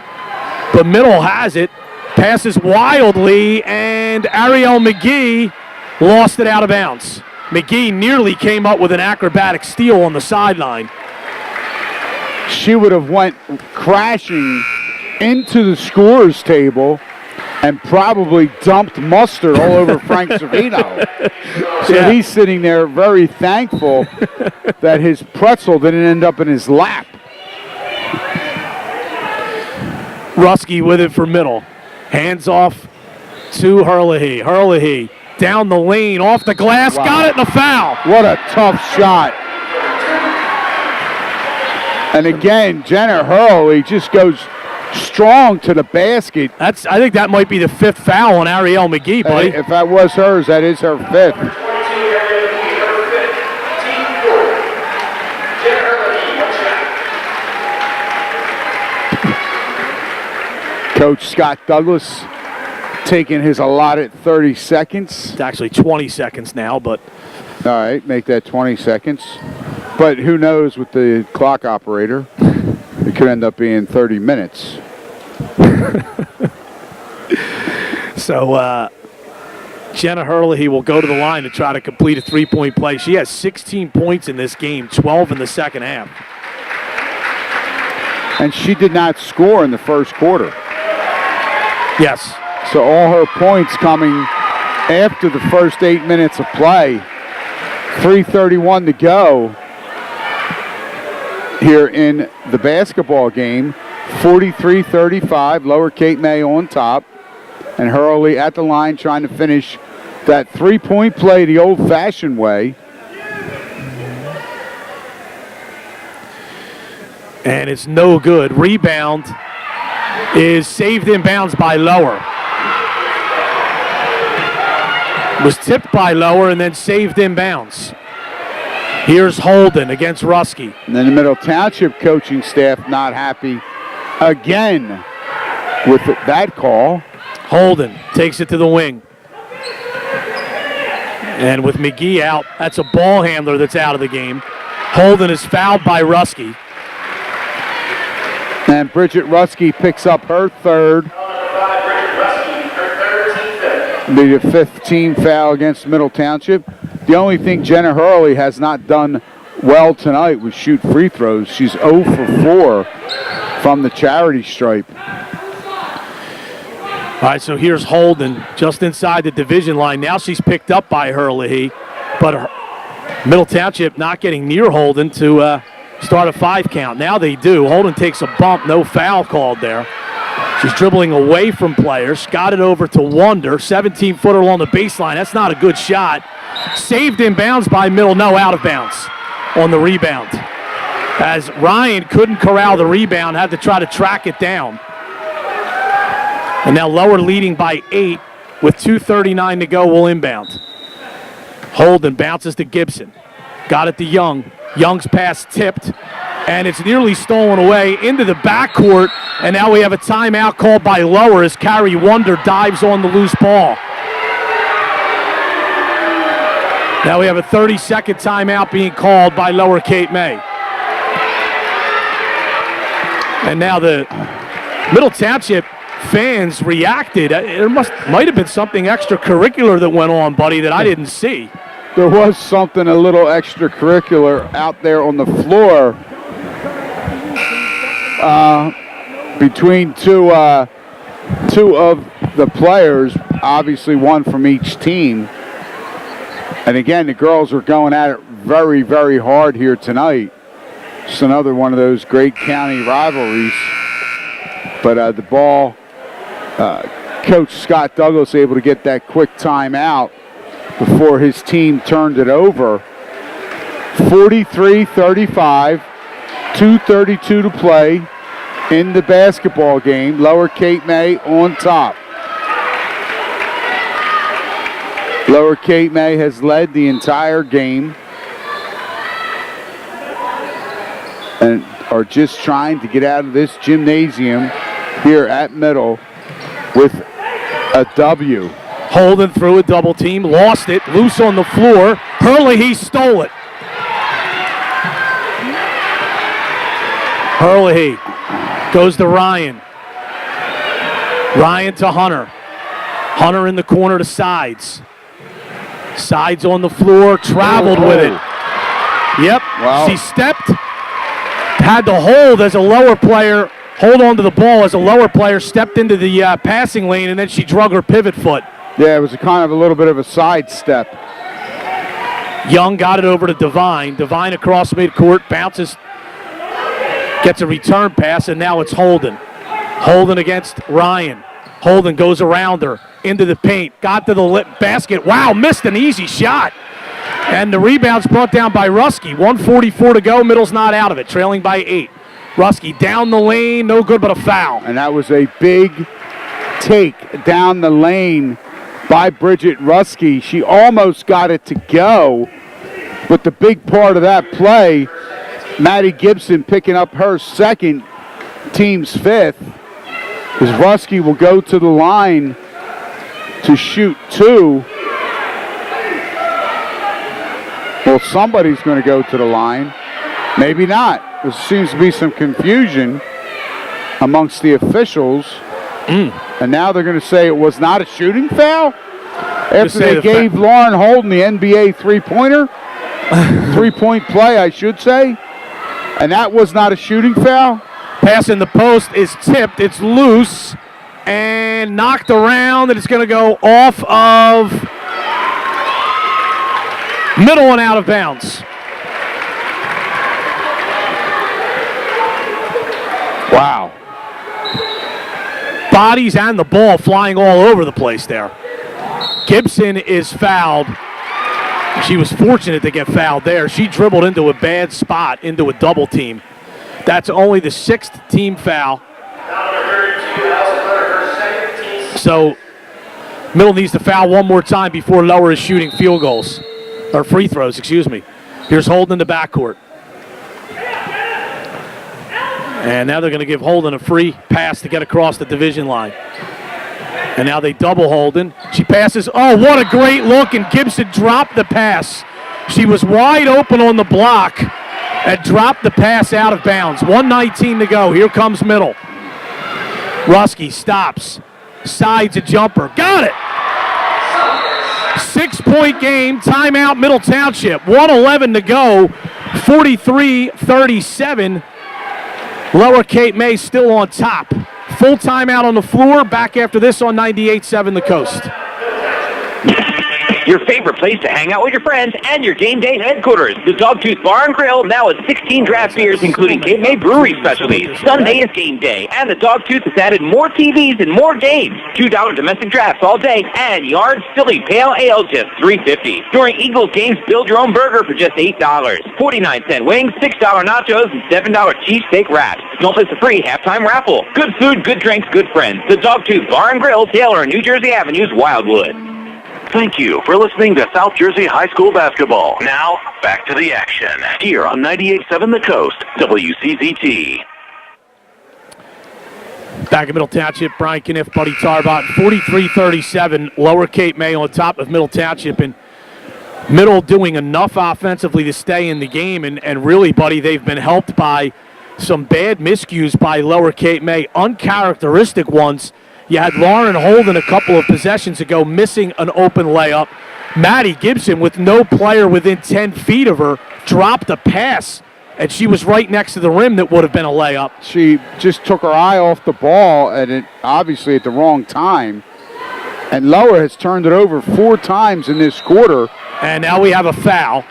But Middle has it. Passes wildly, and Ariel McGee lost it out of bounds. McGee nearly came up with an acrobatic steal on the sideline. She would have went crashing into the scorer's table and probably dumped mustard all over Frank Savino. So he's sitting there very thankful that his pretzel didn't end up in his lap. Rusky with it for Middle. Hands off to Herlihy. Herlihy down the lane, off the glass, got it in the foul. What a tough shot. And again, Jenna Hurley just goes strong to the basket. I think that might be the fifth foul on Ariel McGee, buddy. If that was hers, that is her fifth. Coach Scott Douglas taking his allotted 30 seconds. It's actually 20 seconds now, but... All right, make that 20 seconds. But who knows with the clock operator, it could end up being 30 minutes. So Jenna Herlihy will go to the line to try to complete a three-point play. She has 16 points in this game, 12 in the second half. And she did not score in the first quarter. Yes. So all her points coming after the first 8 minutes of play. 3:31 to go here in the basketball game. 43-35, Lower Cape May on top. And Hurley at the line trying to finish that three-point play the old-fashioned way. And it's no good. Rebound is saved in bounds by Lower. Was tipped by Lower and then saved in bounds. Here's Holden against Rusky. And then the Middle Township coaching staff not happy again with that call. Holden takes it to the wing. And with McGee out, that's a ball handler that's out of the game. Holden is fouled by Rusky. And Bridget Rusky picks up her third. Be the fifth team foul against Middle Township. The only thing Jenna Hurley has not done well tonight was shoot free throws. She's 0 for 4 from the charity stripe. All right, so here's Holden just inside the division line. Now she's picked up by Herlihy, but Middle Township not getting near Holden to start a 5 count. Now they do. Holden takes a bump, no foul called there. She's dribbling away from players. Got it over to Wonder. 17-footer along the baseline. That's not a good shot. Saved in bounds by Middle. No, out of bounds on the rebound. As Ryan couldn't corral the rebound, had to try to track it down. And now Lower leading by 8 with 2:39 to go. Will inbound. Holden bounces to Gibson. Got it to Young. Young's pass tipped, and it's nearly stolen away into the backcourt. And now we have a timeout called by Lower as Carrie Wonder dives on the loose ball. Now we have a 30-second timeout being called by Lower Cape May. And now the Middle Township fans reacted. There might have been something extracurricular that went on, buddy, that I didn't see. There was something a little extracurricular out there on the floor between two of the players, obviously one from each team. And again, the girls are going at it very, very hard here tonight. It's another one of those great county rivalries. But the ball, Coach Scott Douglas able to get that quick timeout before his team turned it over. 43-35, 2:32 to play in the basketball game. Lower Cape May on top. Lower Cape May has led the entire game and are just trying to get out of this gymnasium here at Middle with a W. Holden through a double team, lost it, loose on the floor. Herlihy stole it. Herlihy goes to Ryan. Ryan to Hunter. Hunter in the corner to Sides. Sides on the floor, traveled with it. Yep, wow. She stepped, had to hold as a Lower player, hold on to the ball as a Lower player stepped into the passing lane, and then she drug her pivot foot. Yeah, it was a kind of a little bit of a sidestep. Young got it over to Devine. Devine across midcourt, bounces, gets a return pass, and now it's Holden. Holden against Ryan. Holden goes around her, into the paint, got to the basket. Wow, missed an easy shot. And the rebound's brought down by Ruski. 1:44 to go, Middle's not out of it, trailing by 8. Ruski down the lane, no good but a foul. And that was a big take down the lane by Bridget Ruski. She almost got it to go, but the big part of that play, Maddie Gibson picking up her second, team's 5th, is Ruski will go to the line to shoot 2. Well, somebody's going to go to the line. Maybe not. There seems to be some confusion amongst the officials. And now they're going to say it was not a shooting foul? After they gave Lauren Holden the NBA three-pointer, three-point play, I should say, and that was not a shooting foul? Pass in the post is tipped. It's loose and knocked around, and it's going to go off of Middle and out of bounds. Wow. Bodies and the ball flying all over the place there. Gibson is fouled. She was fortunate to get fouled there. She dribbled into a bad spot, into a double team. That's only the 6th team foul. So Middle needs to foul one more time before Lower is shooting field goals. Or free throws, excuse me. Here's Holden in the backcourt. And now they're going to give Holden a free pass to get across the division line. And now they double Holden. She passes. Oh, what a great look. And Gibson dropped the pass. She was wide open on the block and dropped the pass out of bounds. 1:19 to go. Here comes Middle. Ruski stops. Sides a jumper. Got it. 6-point game. Timeout Middle Township. 1:11 to go. 43-37. Lower Cape May still on top. Full timeout on the floor. Back after this on 98.7 The Coast. Your favorite place to hang out with your friends and your game day headquarters. The Dogtooth Bar and Grill now has 16 draft beers, including Cape May Brewery specialties. Sunday is game day, and the Dogtooth has added more TVs and more games. $2 domestic drafts all day, and Yard Silly Pale Ale just $3.50. During Eagles games, build your own burger for just $8. 49-cent wings, $6 nachos, and $7 cheesesteak wraps. Don't miss the free halftime raffle. Good food, good drinks, good friends. The Dogtooth Bar and Grill, Taylor and New Jersey Avenues, Wildwood. Thank you for listening to South Jersey High School basketball. Now, back to the action. Here on 98.7 The Coast, WCZT. Back at Middle Township, Brian Kniff, Buddy Tarbot, 43-37, Lower Cape May on top of Middle Township. And Middle doing enough offensively to stay in the game. And really, Buddy, they've been helped by some bad miscues by Lower Cape May, uncharacteristic ones. You had Lauren Holden a couple of possessions ago missing an open layup. Maddie Gibson, with no player within 10 feet of her, dropped a pass, and she was right next to the rim that would have been a layup. She just took her eye off the ball, and it obviously at the wrong time. And Lower has turned it over 4 times in this quarter. And now we have a foul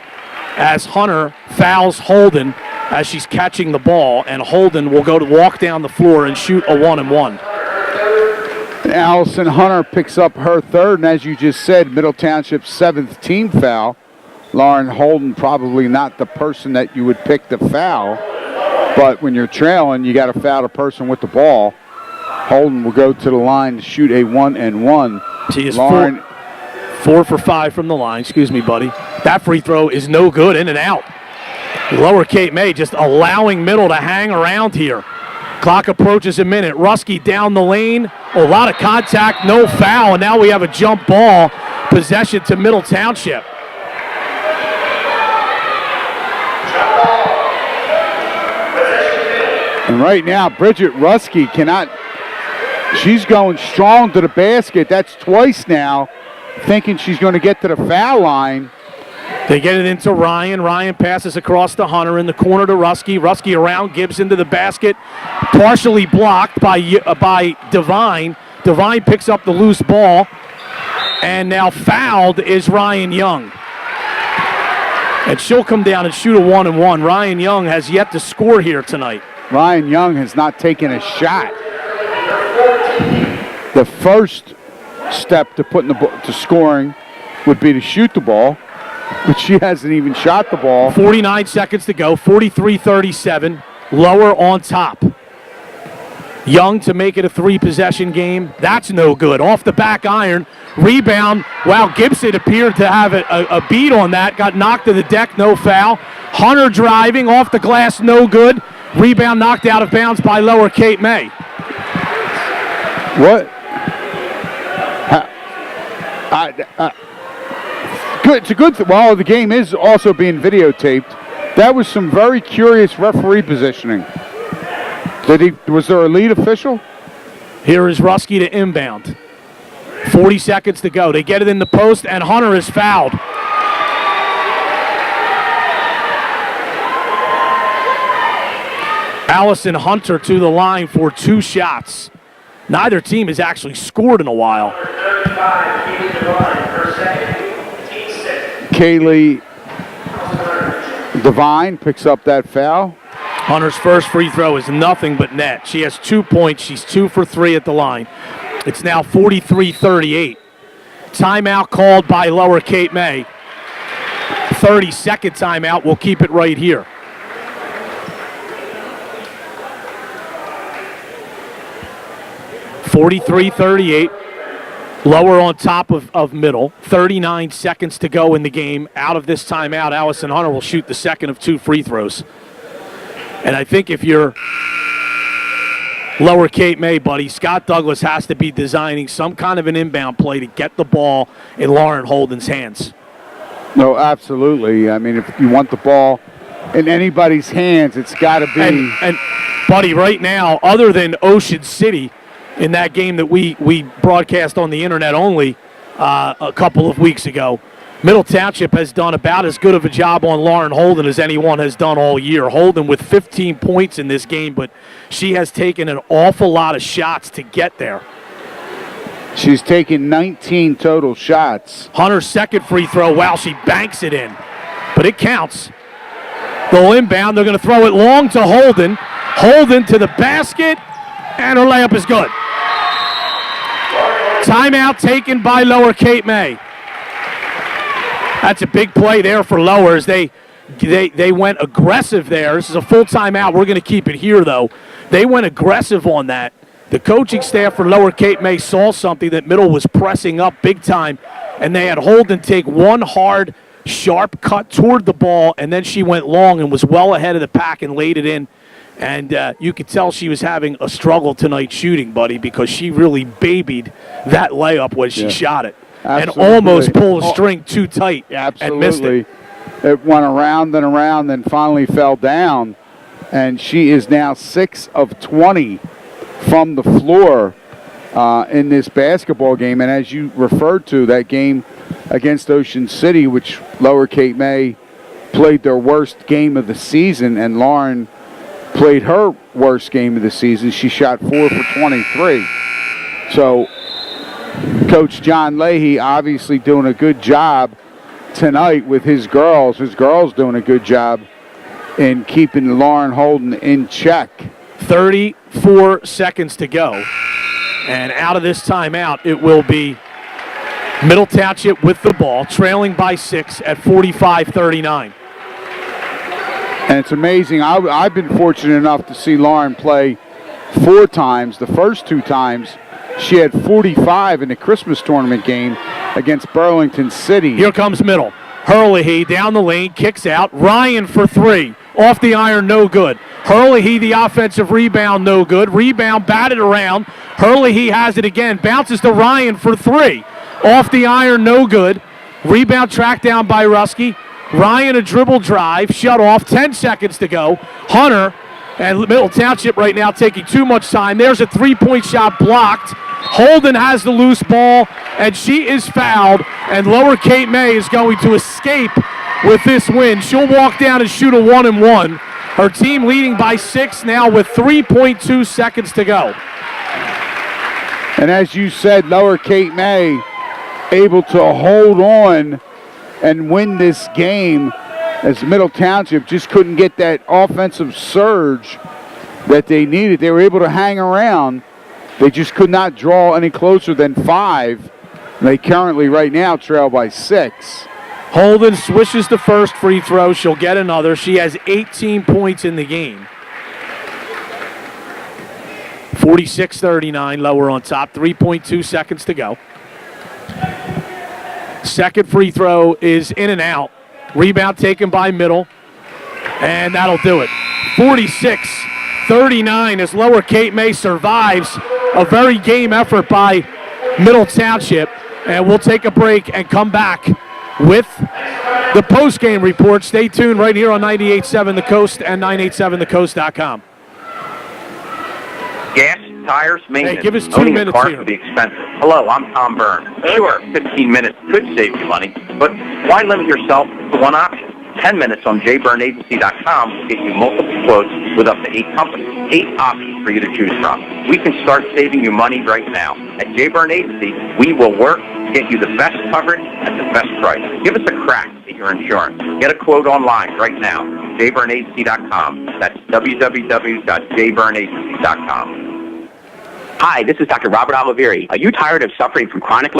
as Hunter fouls Holden as she's catching the ball, and Holden will go to walk down the floor and shoot a 1-and-1. Allison Hunter picks up her third, and as you just said, Middle Township's 7th team foul. Lauren Holden probably not the person that you would pick to foul, but when you're trailing, you got to foul the person with the ball. Holden will go to the line to shoot a 1-and-1. She is 4 for 5 from the line. Excuse me, buddy. That free throw is no good, in and out. Lower Cape May just allowing Middle to hang around here. Clock approaches a minute. Rusky down the lane. A lot of contact, no foul, and now we have a jump ball. Possession to Middle Township. And right now, Bridget Rusky cannot, she's going strong to the basket. That's twice now, thinking she's going to get to the foul line. They get it into Ryan. Ryan passes across to Hunter in the corner to Rusky. Rusky around Gibson to the basket. Partially blocked by Devine. Devine picks up the loose ball. And now fouled is Ryan Young. And she'll come down and shoot a 1-and-1. Ryan Young has yet to score here tonight. Ryan Young has not taken a shot. The first step to putting to scoring would be to shoot the ball. But she hasn't even shot the ball. 49 seconds to go, 43-37, Lower on top. Young to make it a 3-possession game. That's no good. Off the back iron, rebound. Wow, Gibson appeared to have a beat on that. Got knocked to the deck, no foul. Hunter driving, off the glass, no good. Rebound knocked out of bounds by Lower Cape May. What? Good. It's a good thing. Well, the game is also being videotaped. That was some very curious referee positioning. Was there a lead official? Here is Rusky to inbound. 40 seconds to go. They get it in the post, and Hunter is fouled. Allison Hunter to the line for 2 shots. Neither team has actually scored in a while. Kaylee Devine picks up that foul. Hunter's first free throw is nothing but net. She has 2 points. She's 2 for 3 at the line. It's now 43-38. Timeout called by Lower Cape May. 30-second timeout. We'll keep it right here. (43-38). Lower on top of Middle. 39 seconds to go in the game. Out of this timeout, Allison Hunter will shoot the second of 2 free throws. And I think if you're Lower Cape May, buddy, Scott Douglas has to be designing some kind of an inbound play to get the ball in Lauren Holden's hands. No, absolutely. I mean, if you want the ball in anybody's hands, it's got to be. And, buddy, right now, other than Ocean City, in that game that we broadcast on the internet only a couple of weeks ago, Middle Township has done about as good of a job on Lauren Holden as anyone has done all year. Holden with 15 points in this game, but she has taken an awful lot of shots to get there. She's taken 19 total shots. Hunter's second free throw, wow, she banks it in. But it counts. They'll inbound. They're going to throw it long to Holden. Holden to the basket, and her layup is good. Timeout taken by Lower Cape May. That's a big play there for Lowers. They went aggressive there. This is a full timeout. We're going to keep it here, though. They went aggressive on that. The coaching staff for Lower Cape May saw something that Middle was pressing up big time, and they had Holden take one hard, sharp cut toward the ball, and then she went long and was well ahead of the pack and laid it in. And you could tell she was having a struggle tonight shooting, buddy, because she really babied that layup when she shot it. Absolutely. And almost pulled a string too tight and missed it. It went around and around and finally fell down. And she is now 6 of 20 from the floor in this basketball game. And as you referred to, that game against Ocean City, which Lower Cape May played their worst game of the season, and Lauren played her worst game of the season. She shot 4 for 23. So Coach John Leahy obviously doing a good job tonight with his girls. His girls doing a good job in keeping Lauren Holden in check. 34 seconds to go. And out of this timeout, it will be Middle Township with the ball, trailing by 6 at 45-39. And it's amazing. I've been fortunate enough to see Lauren play 4 times. The first 2 times, she had 45 in the Christmas tournament game against Burlington City. Here comes Middle. Hurley down the lane, kicks out. Ryan for 3. Off the iron, no good. Hurley, the offensive rebound, no good. Rebound batted around. Hurley has it again. Bounces to Ryan for 3. Off the iron, no good. Rebound tracked down by Rusky. Ryan a dribble drive, shut off, 10 seconds to go. Hunter and Middle Township right now taking too much time. There's a 3-point shot blocked. Holden has the loose ball, and she is fouled, and Lower Cape May is going to escape with this win. She'll walk down and shoot a 1-and-1. Her team leading by 6 now with 3.2 seconds to go. And as you said, Lower Cape May able to hold on and win this game, as Middle Township just couldn't get that offensive surge that they needed. They were able to hang around. They just could not draw any closer than 5. They currently right now trail by 6. Holden swishes the first free throw. She'll get another. She has 18 points in the game. 46-39, Lower on top. 3.2 seconds to go. Second free throw is in and out. Rebound taken by Middle, and that'll do it. 46-39 as Lower Cape May survives a very game effort by Middle Township. And we'll take a break and come back with the post-game report. Stay tuned right here on 98.7 The Coast and 987thecoast.com. Gas, tires, maintenance. Hey, give us 2 Owning minutes a car here. can be expensive. Hello, I'm Tom Byrne. Sure, 15 minutes could save you money, but why limit yourself to one option? 10 minutes on jburnagency.com will get you multiple quotes with up to 8 companies, 8 options for you to choose from. We can start saving you money right now. At J. Byrne Agency, we will work to get you the best coverage at the best price. Give us a crack at your insurance. Get a quote online right now, jburnagency.com. That's www.jburnagency.com. Hi, this is Dr. Robert Oliveri. Are you tired of suffering from chronic